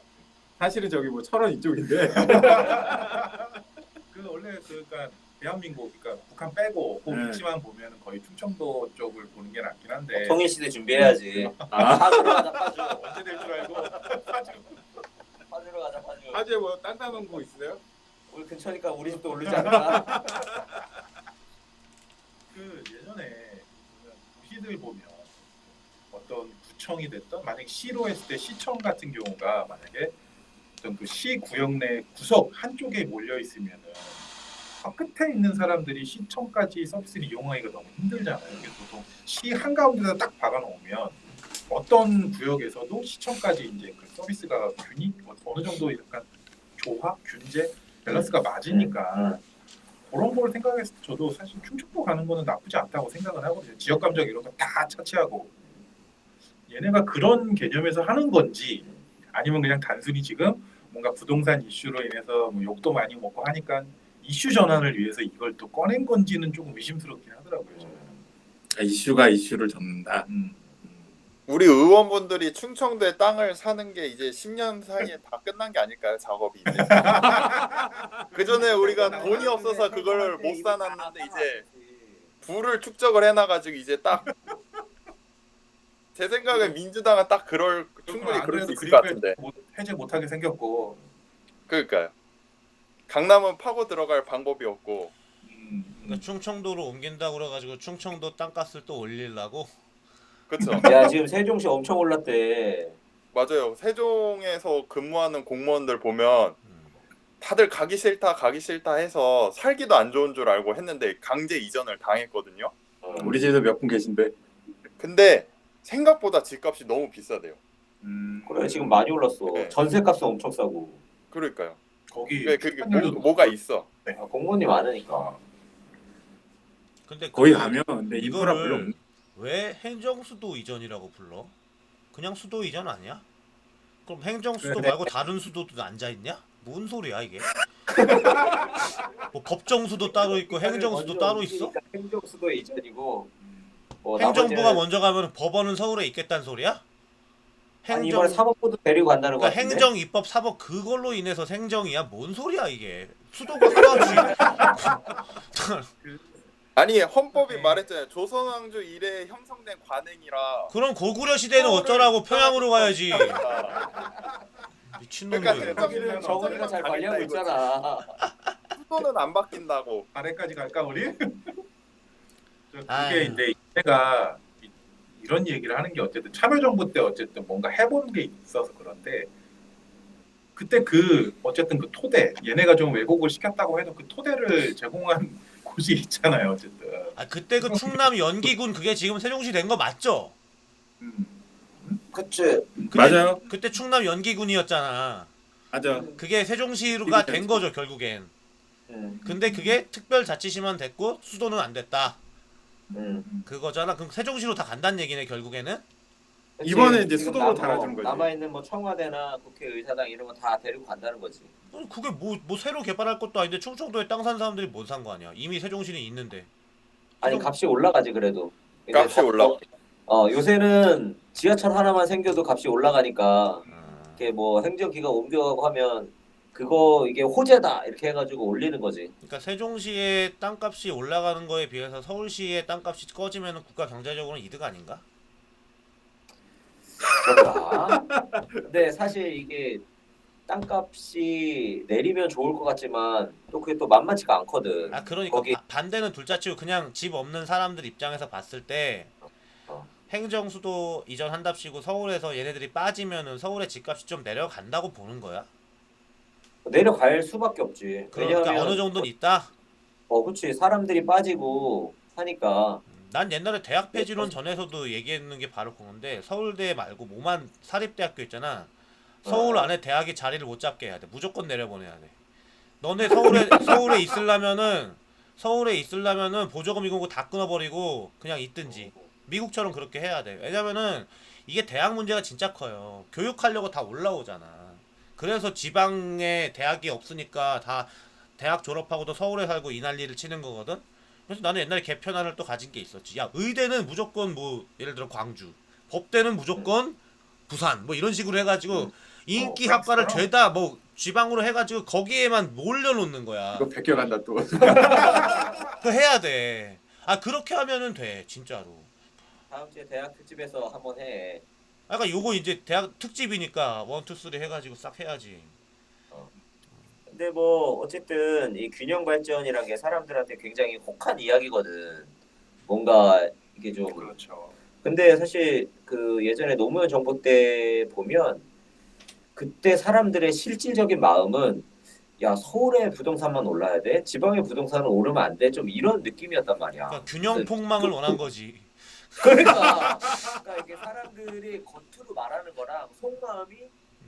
사실은 저기 뭐 철원 이쪽인데. 그 원래 그러니까 대한민국 그러니까 북한 빼고 그 네. 위치만 보면은 거의 충청도 쪽을 보는 게 낫긴 한데 통일 시대 준비해야지. 아. 파주로 가자 파주. 언제 될 줄 알고 파주로 가자 파주. 화재 뭐 딴딴한 거 있어요? 우리 근처니까 우리 집도 오르지 않나? 그 예전에 보시들 보면 어떤 구청이 됐던 만약 시로 했을 때 시청 같은 경우가 만약에 어떤 그 시 구역 내 구석 한쪽에 몰려 있으면은 끝에 있는 사람들이 시청까지 서비스를 이용하기가 너무 힘들잖아요. 그래서 보통 시 한가운데다 딱 박아놓으면 어떤 구역에서도 시청까지 이제 그 서비스가 균이 어느 정도 약간 조화, 균제, 밸런스가 맞으니까 그런 걸 생각했을 때 저도 사실 충청도 가는 거는 나쁘지 않다고 생각을 하거든요. 지역 감정 이런 거 다 차치하고 얘네가 그런 개념에서 하는 건지 아니면 그냥 단순히 지금 뭔가 부동산 이슈로 인해서 뭐 욕도 많이 먹고 하니까 이슈 전환을 위해서 이걸 또 꺼낸 건지는 조금 의심스럽긴 하더라고요. 저는. 이슈가 이슈를 덮는다. 우리 의원분들이 충청도에 땅을 사는 게 이제 10년 사이에 다 끝난 게 아닐까요? 작업이 이제. 그 전에 우리가 돈이 없어서 그걸 못 사놨는데 이제 부를 축적을 해놔가지고 이제 딱 제 생각에 민주당은 딱 충분히 그럴 수 있을 것 같은데. 해제 못하게 생겼고. 그러니까요. 강남은 파고 들어갈 방법이 없고. 그러니까 충청도로 옮긴다고 그래가지고 충청도 땅값을 또 올리려고. 그렇죠. 야 지금 세종시 엄청 올랐대. 맞아요. 세종에서 근무하는 공무원들 보면 다들 가기 싫다 해서 살기도 안 좋은 줄 알고 했는데 강제 이전을 당했거든요. 우리 집에도 몇 분 계신데. 근데 생각보다 집값이 너무 비싸대요. 그래 지금 많이 올랐어. 네. 전세값은 엄청 싸고. 그러니까요. 거기 그게 뭐가 있어. 공무원이 많으니까. 근데 거기 가면 근데 인프라 별로 이거를 없네. 왜 행정수도 이전이라고 불러? 그냥 수도 이전 아니야? 그럼 행정수도 그래. 말고 다른 수도도 앉아있냐? 뭔 소리야 이게? 뭐 법정수도 따로 있고 행정수도 따로 있어? 행정수도 이전이고. 뭐 행정부가 나머지는- 먼저 가면 법원은 서울에 있겠다는 소리야? 아니 이번에 사법부도 데리고 간다는 거 그러니까 같은데. 행정 입법 사법 그걸로 인해서 행정이야? 뭔 소리야 이게? 수도가 하나지. 아니 헌법이 네. 말했잖아요. 조선왕조 이래 형성된 관행이라. 그럼 고구려 시대는 어쩌라고 평양으로 가야지. 그러니까 미친놈들. 저기는 정은이가 잘 관리하고 있잖아. 수도는 안 바뀐다고. 아래까지 갈까 우리? 그게 아유. 이제 내가 이런 얘기를 하는 게 어쨌든 참여정부 때 어쨌든 뭔가 해본 게 있어서 그런데 그때 어쨌든 그 토대 얘네가 좀 왜곡을 시켰다고 해도 그 토대를 제공한 곳이 있잖아요 어쨌든. 아 그때 그 충남 연기군 그게 지금 세종시 된 거 맞죠? 그치. 맞아요. 그때 충남 연기군이었잖아. 맞아. 그게 세종시가 된 거죠 결국엔. 근데 그게 특별자치시만 됐고 수도는 안 됐다. 그거잖아. 그럼 세종시로 다 간다는 얘기네 결국에는. 이번에 이제 지금 수도로 달아준 거지. 남아 있는 뭐 청와대나 국회의사당 이런 거 다 데리고 간다는 거지. 그게 뭐 새로 개발할 것도 아닌데 충청도에 땅 산 사람들이 뭔 상관이야. 이미 세종시는 있는데. 아니 값이 올라가지 그래도. 이제 값이 올라. 요새는 지하철 하나만 생겨도 값이 올라가니까 음. 이게 뭐 행정기관 옮겨가고 하면 그거 이게 호재다 이렇게 해가지고 올리는 거지. 그러니까 세종시의 땅값이 올라가는 거에 비해서 서울시의 땅값이 꺼지면 국가 경제적으로는 이득 아닌가? 그런가? 근데 사실 이게 땅값이 내리면 좋을 것 같지만 또 그게 또 만만치가 않거든. 아 그러니까 거기- 반대는 둘째치고 그냥 집 없는 사람들 입장에서 봤을 때 어. 행정수도 이전한답시고 서울에서 얘네들이 빠지면은 서울의 집값이 좀 내려간다고 보는 거야. 내려갈 수밖에 없지. 그러니까 왜냐하면 어느 정도는 있다. 그렇지. 사람들이 빠지고 하니까. 난 옛날에 대학 폐지론 전에서도 얘기했는 게 바로 그건데 서울대 말고 모만 사립대학교 있잖아. 서울 안에 대학이 자리를 못 잡게 해야 돼. 무조건 내려보내야 돼. 너네 서울에 있으려면은 보조금 이거 다 끊어버리고 그냥 있든지 미국처럼 그렇게 해야 돼. 왜냐면은 이게 대학 문제가 진짜 커요. 교육하려고 다 올라오잖아. 그래서 지방에 대학이 없으니까 다 대학 졸업하고도 서울에 살고 이 난리를 치는 거거든. 그래서 나는 옛날에 개편안을 또 가진 게 있었지. 야 의대는 무조건 뭐 예를 들어 광주, 법대는 무조건 부산 뭐 이런 식으로 해가지고 인기 학과를 그렇구나. 죄다 뭐 지방으로 해가지고 거기에만 몰려놓는 거야. 이거 베껴간다 또. 그거 해야 돼. 아 그렇게 하면은 돼 진짜로. 다음 주에 대학 특집에서 한번 해. 아까 요거 이제 대학 특집이니까 1, 2, 3 해가지고 싹 해야지. 근데 뭐 어쨌든 이 균형 발전이란 게 사람들한테 굉장히 혹한 이야기거든. 뭔가 이게 좀 그렇죠. 근데 사실 그 예전에 노무현 정부 때 보면 그때 사람들의 실질적인 마음은 야 서울의 부동산만 올라야 돼, 지방의 부동산은 오르면 안 돼, 좀 이런 느낌이었단 말이야. 그러니까 균형 폭망을 원한 거지. 그러니까 이게 사람들이 겉으로 말하는 거랑 속마음이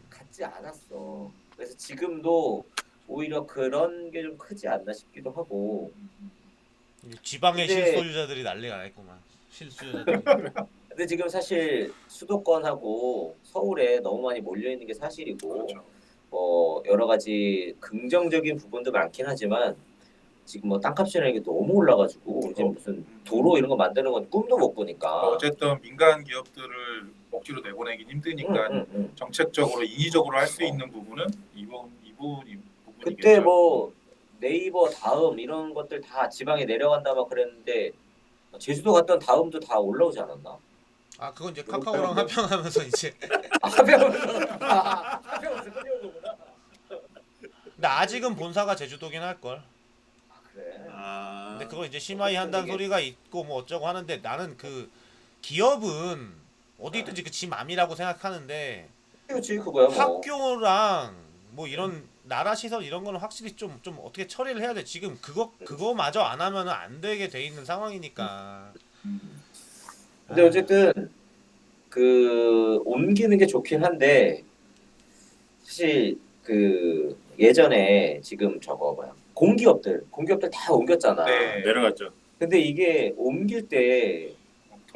같지 않았어. 그래서 지금도 오히려 그런 게 좀 크지 않나 싶기도 하고. 지방의 근데- 실소유자들이 난리가 나있구만. 실수요자들이. 근데 지금 사실 수도권하고 서울에 너무 많이 몰려 있는 게 사실이고, 그렇죠. 뭐 여러 가지 긍정적인 부분도 많긴 하지만 지금 뭐 땅값이라는 게 너무 올라가지고 이제 무슨 도로 이런 거 만드는 건 꿈도 못 꾸니까. 어쨌든 민간 기업들을 억지로 내보내긴 힘드니까 정책적으로 인위적으로 할 수 있는 부분은 이 부분이겠죠. 그때 뭐 네이버 다음 이런 것들 다 지방에 내려간다 막 그랬는데 제주도 갔던 다음도 다 올라오지 않았나? 아 그건 이제 카카오랑 합병하면서 이제. 하병에서 끊어온 거구나. 근데 아직은 본사가 제주도긴 할걸. 아 그래. 근데 그거 이제 심하이 한다는 소리가 있고 뭐 어쩌고 하는데 나는 그 기업은 어디 있든지 그 지 맘이라고 생각하는데 그렇지 그거야 뭐. 학교랑 뭐 이런 나라 시설 이런 거는 확실히 좀 어떻게 처리를 해야 돼. 지금 그거마저 안 하면은 안 되게 돼 있는 상황이니까. 근데 어쨌든 그 옮기는 게 좋긴 한데 사실 그 예전에 지금 저거 뭐야 공기업들 다 옮겼잖아. 네. 내려갔죠. 근데 이게 옮길 때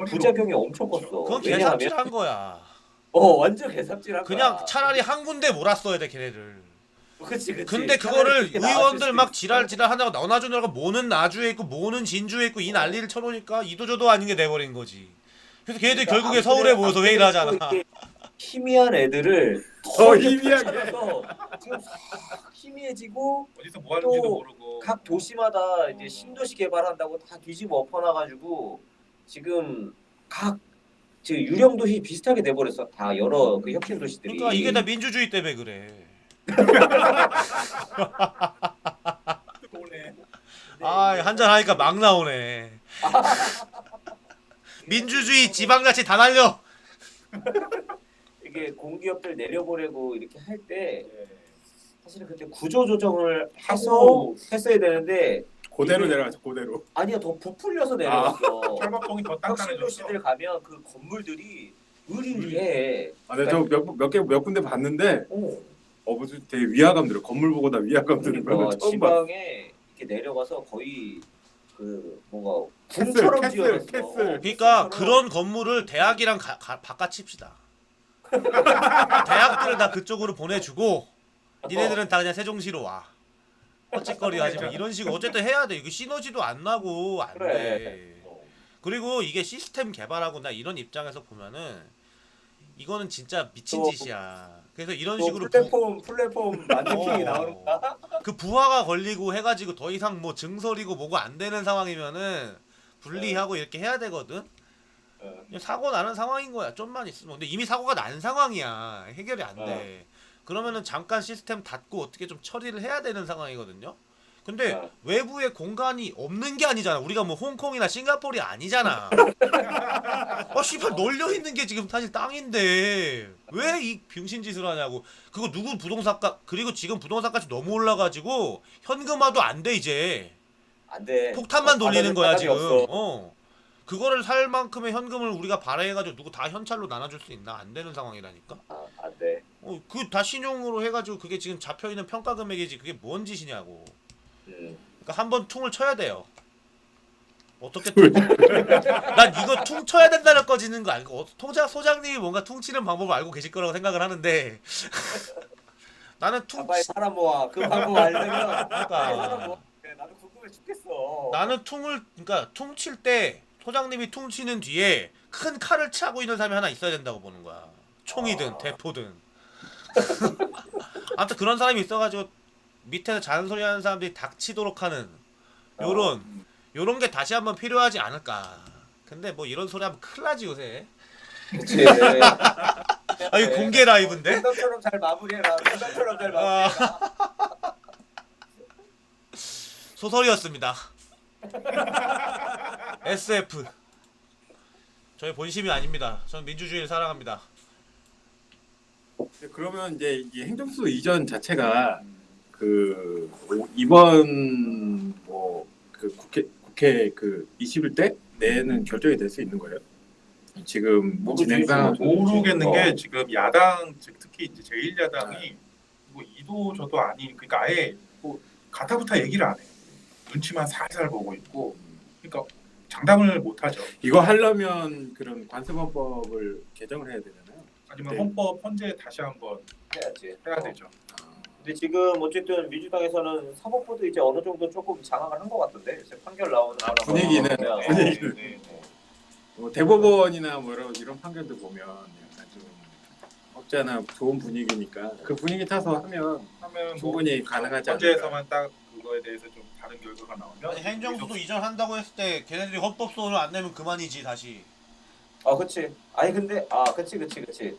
부작용이 엄청 컸어. 그건 왜냐하면 개삽질한 거야. 완전 개삽질한 그냥 거야. 차라리 한 군데 몰았어야 돼 걔네를. 그치. 근데 그거를 의원들 막 지랄 하다가 너나 주느라고 뭐는 나주에 있고 뭐는 진주에 있고 이 난리를 쳐놓으니까 이도저도 아닌 게 돼버린 거지. 그래서 걔네들 그러니까 결국에 서울에 모여서 회의를 하잖아. 희미한 애들을 더 희미하게. 쳐서 지금 싹 희미해지고 어디서 뭐 하는지도 또 모르고 각 도시마다 이제 신도시 개발한다고 다 뒤집어 엎어놔가지고 지금 각 지금 유령 도시 비슷하게 돼버렸어. 다 여러 그 혁신 도시들이. 그러니까 이게 다 민주주의 때문에 그래. 오네. 아 한잔 하니까 막 나오네. 민주주의 지방자치 다 날려. 이게 공기업들 내려보내고 이렇게 할 때 네. 사실은 그때 구조 조정을 해서 하고 했어야 되는데 그대로 이게- 내려갔죠. 그대로. 아니야 더 부풀려서 내려갔어. 철밥통이 더 혁신 단단해졌어. 도시들 가면 그 건물들이 으리으리해. 아, 네, 저몇 군데 봤는데 무슨 되게 위화감 들어. 건물 보고 다 위화감 들은 거 그러니까 처음 봤어. 지방에 이렇게 내려가서 거의 그 뭔가 캐슬, 궁처럼 캐슬, 지어냈어. 캐슬. 그러니까 그런 건물을 대학이랑 바꿔칩시다. 대학들을 다 그쪽으로 보내주고 니네들은 다 그냥 세종시로 와. 헛짓거리 하지 마. 이런 식으로 어쨌든 해야 돼. 이거 시너지도 안 나고 안 그래. 돼. 그리고 이게 시스템 개발하고 나 이런 입장에서 보면은 이거는 진짜 미친 또- 짓이야. 그래서 이런 또 식으로 플랫폼 만들기 나오니까. 그 부하가 걸리고 해가지고 더 이상 뭐 증설이고 뭐고 안 되는 상황이면은 분리하고 이렇게 해야 되거든. 그냥 사고 나는 상황인 거야. 좀만 있으면. 근데 이미 사고가 난 상황이야. 해결이 안 돼. 그러면은 잠깐 시스템 닫고 어떻게 좀 처리를 해야 되는 상황이거든요. 근데 외부에 공간이 없는 게 아니잖아. 우리가 뭐 홍콩이나 싱가포르이 아니잖아. 씨발 널려 있는 게 지금 사실 땅인데 왜 이 병신짓을 하냐고. 그거 누구 부동산가 그리고 지금 부동산까지 너무 올라가지고 현금화도 안 돼 이제. 안 돼. 폭탄만 돌리는 거야 지금. 없어. 그거를 살 만큼의 현금을 우리가 발행해가지고 누구 다 현찰로 나눠줄 수 있나? 안 되는 상황이라니까. 안 돼. 그 다 신용으로 해가지고 그게 지금 잡혀 있는 평가 금액이지. 그게 뭔 짓이냐고. 그러니까 한번 퉁을 쳐야 돼요. 어떻게? 난 이거 퉁 쳐야 된다는 꺼지는 거 알고 소장님이 뭔가 퉁치는 방법을 알고 계실 거라고 생각을 하는데 나는 빨리 사람 모아. 그 방법 알려면 그러니까. 사람 모아. 나도 궁금해 죽겠어. 나는 그러니까 퉁 칠 때 소장님이 퉁 치는 뒤에 큰 칼을 차고 있는 사람이 하나 있어야 된다고 보는 거야. 총이든 대포든. 아무튼 그런 사람이 있어가지고 밑에서 잔소리 하는 사람들이 닥치도록 하는 요런 게 다시 한번 필요하지 않을까. 근데 뭐 이런 소리 하면 큰일 나지 요새. 그치. 아 이거 공개 라이브인데? 농담처럼 잘 마무리해라. 농담처럼 잘 마무리해라. 소설이었습니다. SF. 저희 본심이 아닙니다. 전 민주주의를 사랑합니다. 그러면 이제 이 행정수 이전 자체가 이번 뭐 그 국회 그 21대 내에는 결정이 될 수 있는 거예요? 지금 진행 상황 모르겠는 게 지금 야당 즉 특히 이제 제1야당이 뭐 이도 저도 아닌 그러니까 아예 뭐 가타부타 얘기를 안 해. 눈치만 살살 보고 있고 그러니까 장담을 못 하죠. 이거 하려면 그런 관습헌법을 개정을 해야 되잖아요. 아니면 네. 헌법 헌재 다시 한번 해야지. 해야 되죠. 근데 지금 어쨌든 민주당에서는 사법부도 이제 어느 정도 조금 장악을 한 것 같던데 요새 판결 나오는 거랑 분위기는 분위기는. 네. 뭐 대법원이나 뭐 이런 판결도 보면 약간 좀 없잖아 좋은 분위기니까 그 분위기 타서 하면 하면 충분히 가능하지 않을까. 헌재에서만 딱 그거에 대해서 좀 다른 결과가 나오면 아니, 행정수도 이전한다고 했을 때 걔네들이 헌법소원을 안 내면 그만이지 다시. 그치. 아니 근데 그치.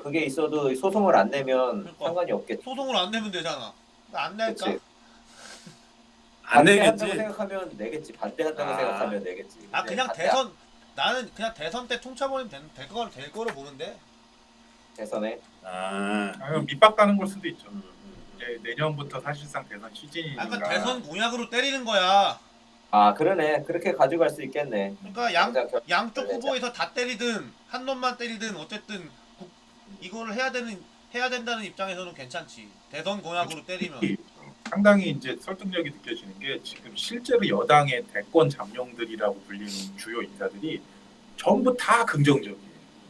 그게 있어도 소송을 안 내면 그러니까. 상관이 없겠지. 소송을 안 내면 되잖아. 안 낼까? 그치. 안 반대한다고 내겠지. 생각하면 내겠지. 반대한다고 아. 생각하면 내겠지. 아 근데 그냥 반대- 대선 나는 그냥 대선 때 통쳐버리면 될 거로 보는데. 대선에. 아니면 밑밥 가는 걸 수도 있죠. 이제 내년부터 사실상 대선 시즌이니까. 아까 대선 공약으로 때리는 거야. 그러네. 그렇게 가져갈 수 있겠네. 그러니까 양쪽 후보에서 다 때리든 한 놈만 때리든 어쨌든 이거를 해야 된다는 입장에서는 괜찮지. 대선 공약으로 때리면. 상당히 이제 설득력이 느껴지는 게 지금 실제로 여당의 대권 잠룡들이라고 불리는 주요 인사들이 전부 다 긍정적이에요.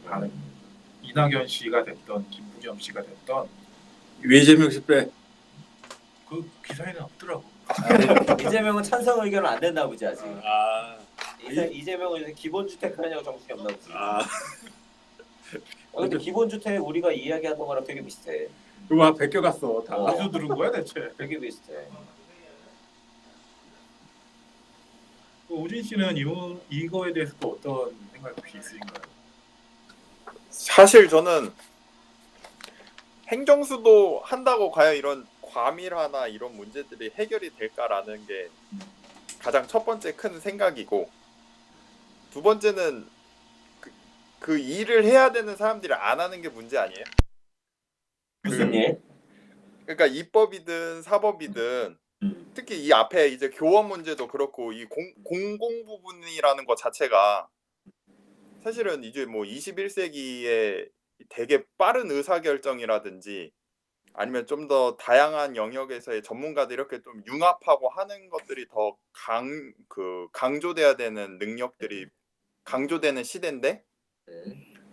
반응. 이낙연 씨가 됐던 김부겸 씨가 됐던 이재명 씨 빼. 그 기사에는 없더라고. 이재명은 찬성 의견은 안 된다 보지 아직. 이재명은 이제 기본주택 하냐고 정신이 없나 보지. 아, 근데 기본주택 우리가 이야기하던 거랑 되게 비슷해. 그거 베껴갔어 다. 어디서 들은 거야 대체? 되게 비슷해. 우진 씨는 이거에 대해서 또 어떤 생각이 혹시 있으신가요? 사실 저는 행정수도 한다고 과연 이런 과밀화나 이런 문제들이 해결이 될까라는 게 가장 첫 번째 큰 생각이고, 두 번째는 그 일을 해야 되는 사람들이 안 하는 게 문제 아니에요? 무슨 일? 그러니까 입법이든 사법이든 특히 이 앞에 이제 교원 문제도 그렇고 이 공공 부분이라는 것 자체가 사실은 이제 뭐 21세기에 되게 빠른 의사결정이라든지 아니면 좀 더 다양한 영역에서의 전문가들 이렇게 좀 융합하고 하는 것들이 더 강조돼야 되는 능력들이 강조되는 시대인데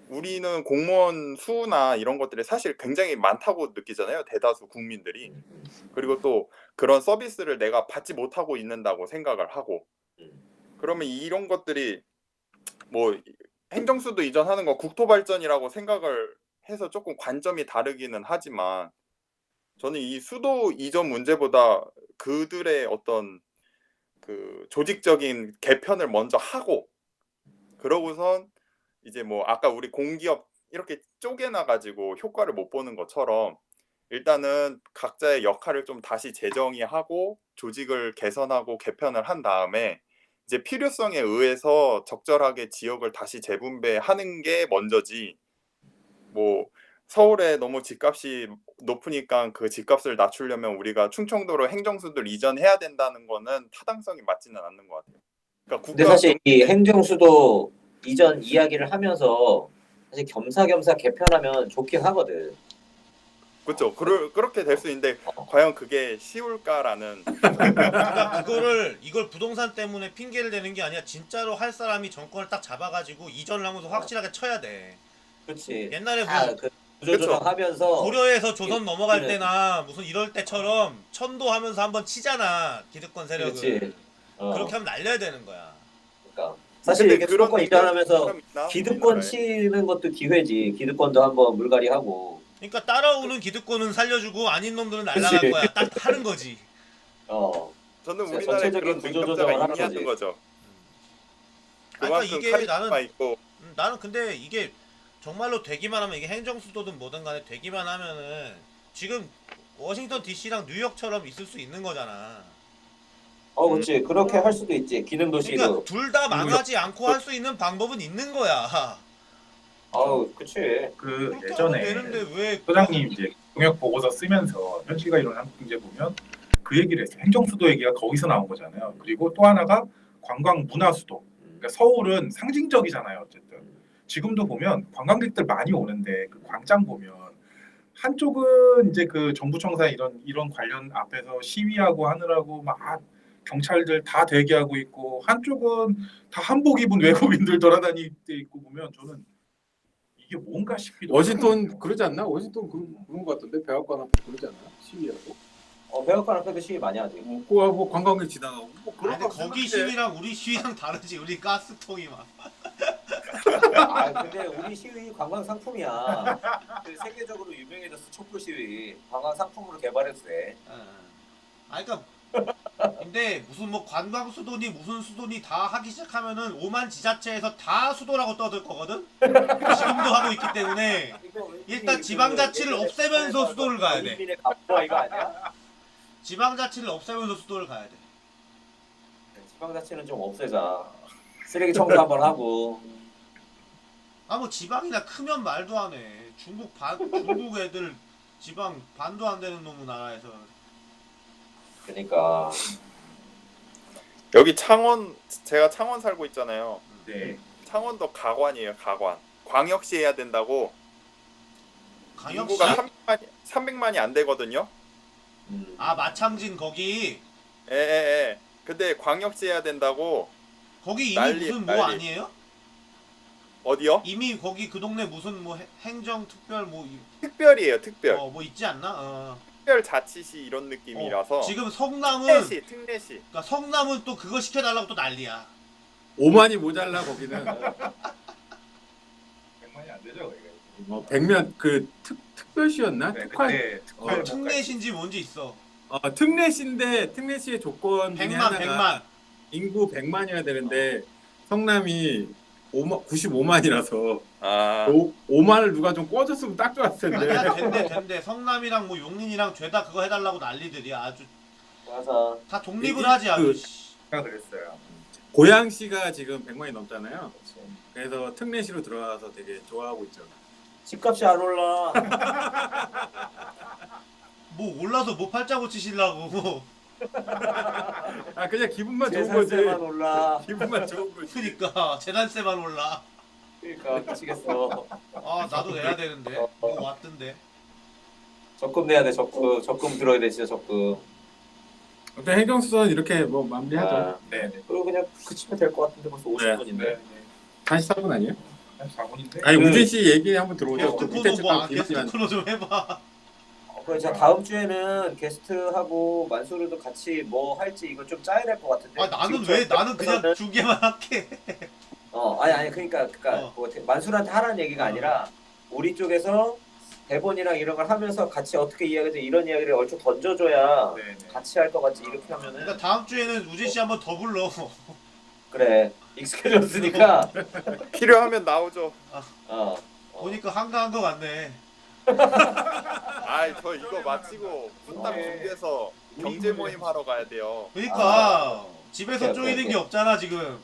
우리는 공무원 수나 이런 것들이 사실 굉장히 많다고 느끼잖아요. 대다수 국민들이. 그리고 또 그런 서비스를 내가 받지 못하고 있는다고 생각을 하고, 그러면 이런 것들이 뭐 행정수도 이전하는 거 국토발전이라고 생각을 해서 조금 관점이 다르기는 하지만 저는 이 수도 이전 문제보다 그들의 어떤 그 조직적인 개편을 먼저 하고, 그러고선 이제 뭐 아까 우리 공기업 이렇게 쪼개놔 가지고 효과를 못 보는 것처럼 일단은 각자의 역할을 좀 다시 재정의하고 조직을 개선하고 개편을 한 다음에 이제 필요성에 의해서 적절하게 지역을 다시 재분배하는 게 먼저지, 뭐 서울에 너무 집값이 높으니까 그 집값을 낮추려면 우리가 충청도로 행정수도를 이전해야 된다는 거는 타당성이 맞지는 않는 것 같아요. 그러니까 근데 사실 이 행정수도 이전 이야기를 하면서 사실 겸사겸사 개편하면 좋긴 하거든. 그렇죠. 그렇게 될 수 있는데 과연 그게 쉬울까라는. 그러니까 이걸 부동산 때문에 핑계를 대는 게 아니라 진짜로 할 사람이 정권을 딱 잡아가지고 이전을 하면서 확실하게 쳐야 돼. 그렇지. 옛날에 그 구조조정하면서 고려에서 조선 넘어갈 그래. 때나 무슨 이럴 때처럼 천도하면서 한번 치잖아 기득권 세력을. 그렇지. 그렇게 하면 날려야 되는 거야. 그러니까 사실 근데 이게 그런 수도권 이전하면서 사람 있나? 기득권 우리나라에? 치는 것도 기회지. 기득권도 한번 물갈이하고. 그러니까 따라오는 기득권은 살려주고 아닌 놈들은 날라갈 그치. 거야. 딱 하는 거지. 저는 진짜 우리나라에 전체적인 그런 구조조정을 능력자가 하는 있냐는 거지. 거죠. 그러니까 그만큼 이게 카리스마 있고. 나는 근데 이게 정말로 되기만 하면 이게 행정수도든 뭐든 간에 되기만 하면은 지금 워싱턴 DC랑 뉴욕처럼 있을 수 있는 거잖아. 그렇지. 그렇게 할 수도 있지. 기능 도시로. 그러니까 둘 다 망하지 않고 할 수 있는 방법은 있는 거야. 그치. 그 그렇게 하면 예전에 되는데 왜 소장님 이제 공약 보고서 쓰면서 현실과 이론 한 문제 보면 그 얘기를 했어요. 행정수도 얘기가 거기서 나온 거잖아요. 그리고 또 하나가 관광 문화수도. 그러니까 서울은 상징적이잖아요. 어쨌든 지금도 보면 관광객들 많이 오는데 그 광장 보면 한쪽은 이제 그 정부청사 이런 관련 앞에서 시위하고 하느라고 막 경찰들 다 대기하고 있고 한쪽은 다 한복 입은 외국인들 돌아다니고 있고 보면 저는 이게 뭔가 싶기도 워싱턴 그러지 않나? 워싱턴 그런 거 같던데 백악관 앞에 그러지 않나? 시위하고. 백악관 앞에도 시위 많이 하지. 뭐 관광객 지나가고 뭐 그런 아니, 거 근데 거기 생각해. 시위랑 우리 시위랑 다르지. 우리 가스통이 막. 근데 우리 시위 관광 상품이야. 그 세계적으로 유명해졌어. 촛불 시위. 관광 상품으로 개발해도 돼. 그러니까 근데 무슨 뭐 관광 수도니 무슨 수도니 다 하기 시작하면은 오만 지자체에서 다 수도라고 떠들 거거든. 지금도 하고 있기 때문에 일단 지방자치를 없애면서 수도를 가야 돼. 인민의 갑부가 이거 아니야? 지방자치를 없애면서 수도를 가야 돼. 지방자치는 좀 없애자. 쓰레기 청소 한번 하고. 뭐 지방이나 크면 말도 안 해. 중국 애들 지방 반도 안 되는 놈의 나라에서. 그러니까 여기 창원 제가 창원 살고 있잖아요. 네. 창원도 가관이에요. 가관. 광역시 해야 된다고. 강역시? 인구가 300만이 안 되거든요. 마창진 거기. 예. 근데 광역시 해야 된다고. 거기 이미 난리, 무슨 뭐 난리. 아니에요? 어디요? 이미 거기 그 동네 무슨 뭐 행정 특별 특별이에요. 특별. 뭐 있지 않나? 특별자치시 이런 느낌이라서. 지금 성남은 특례시. 그러니까 성남은 또 그거 시켜달라고 또 난리야. 5만이 모자라 거기는. 100만이 안 되죠. 이게. 뭐 백면 그 특별시였나? 네, 특활. 그때 특활 특례신지 뭔지 있어. 특례시인데 특례시의 조건 중에 100만 하나가 100만. 인구 100만이어야 되는데 성남이 95만이라서 아. 5만을 누가 좀 꿔줬으면 딱 좋았을 텐데. 아니야 된대. 성남이랑 뭐 용인이랑 죄다 그거 해달라고 난리들이야. 아주 맞아. 다 독립을 하지 아주. 제가 그랬어요. 고양시가 지금 100만이 넘잖아요. 그래서 특례시로 들어가서 되게 좋아하고 있죠. 집값이 안 올라. 뭐 올라서 뭐 팔자고 치시려고. 그냥 기분만 좋은 거지. 재산세만 올라. 기분만 좋은 거지. 그니까 재단세만 올라. 그러니까 미치겠어. 나도 내야 되는데. 이거 왔던데. 적금 내야 돼. 적금 들어야 돼. 진짜 적금. 어떤 행정수선 이렇게 뭐 마무리하죠. 네. 그리고 그냥 그치면 될 것 같은데 벌써 50분인데. 네. 44분 아니에요? 한 4분인데. 아니 우진 씨 얘기 한번 들어오죠. 게스트 밑에 코너 뭐 책방 게스트 길지만. 코너 좀 해봐. 그래 자 다음 주에는 게스트하고 만수르도 같이 뭐 할지 이거 좀 짜야 될 것 같은데. 나는 그냥 중계만 할게. 아니 그러니까 뭐 만수르한테 하라는 얘기가 아니라 우리 쪽에서 대본이랑 이런 걸 하면서 같이 어떻게 이야기하지 이런 이야기를 얼추 던져줘야 네. 같이 할 것 같지. 이렇게 하면은 그러니까 다음 주에는 우진 씨 한번 더 불러. 그래 익숙해졌으니까. 필요하면 나오죠. 보니까 한가한 거 같네. 저 이거 마치고 문딱 준비해서 경제 모임 하러 가야 돼요. 그러니까 집에서 오케이, 쪼이는 오케이. 게 없잖아 지금.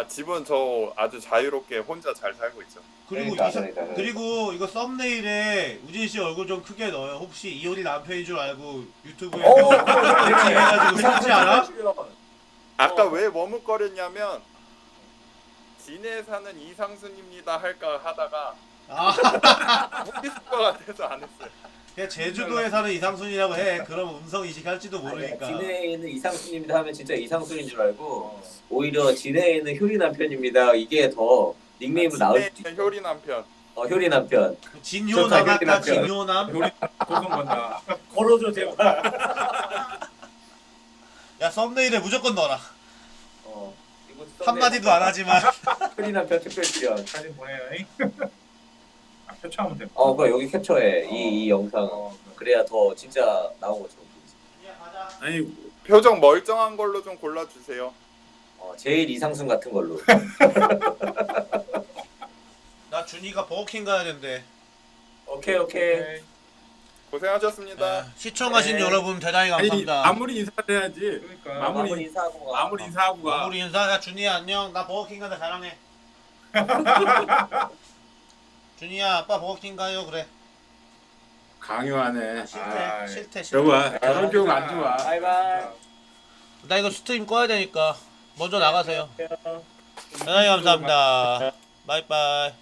집은 저 아주 자유롭게 혼자 잘 살고 있죠. 그리고 그러니까. 그리고 이거 썸네일에 우진 씨 얼굴 좀 크게 넣어요. 혹시 이효리 남편인 줄 알고 유튜브에 해가지고 사지 않아? 아까 왜 머뭇거렸냐면 진해 사는 이상순입니다 할까 하다가 모르겠을 것 같아서 안 했어요. 그냥 제주도에 사는 이상순이라고 해. 그럼 음성 이식할지도 모르니까. 진해에 있는 이상순입니다 하면 진짜 이상순인 줄 알고 오히려 진해에 있는 효리 남편입니다. 이게 더 닉네임으로 나올 수도 있어. 효리 남편. 효리 남편. 진효남 좋다, 효리 할까? 남편. 진효남? 고성 건다. 걸어줘 제발. 야 썸네일에 무조건 넣어라. 이거 한마디도 안 하지만. 효리 남편 특별 출연. 사진 보내요. 표창하면 됩니다. 그거 여기 캡처해 이 영상. 그래야 더 진짜 나온 것처럼 보이지. 아니 표정 멀쩡한 걸로 좀 골라주세요. 제일 이상순 같은 걸로. 나 준이가 버거킹 가야 된대. 오케이. 고생하셨습니다. 시청하신 네. 여러분 대단히 아니 감사합니다. 마무리 인사를 해야지. 그러니까 마무리 인사하고 가. 마무리 인사하고 가. 마무리 인사. 야 준이야 안녕. 나 버거킹 간다 자랑해. 준이야 아빠 버거킹 가요 그래. 강요하네. 싫대 아, 싫대 싫대. 여봐 결혼 비용 안 좋아. 바이바이. 나 이거 스트림 꺼야 되니까 먼저 나가세요. 대단히 감사합니다. 바이바이.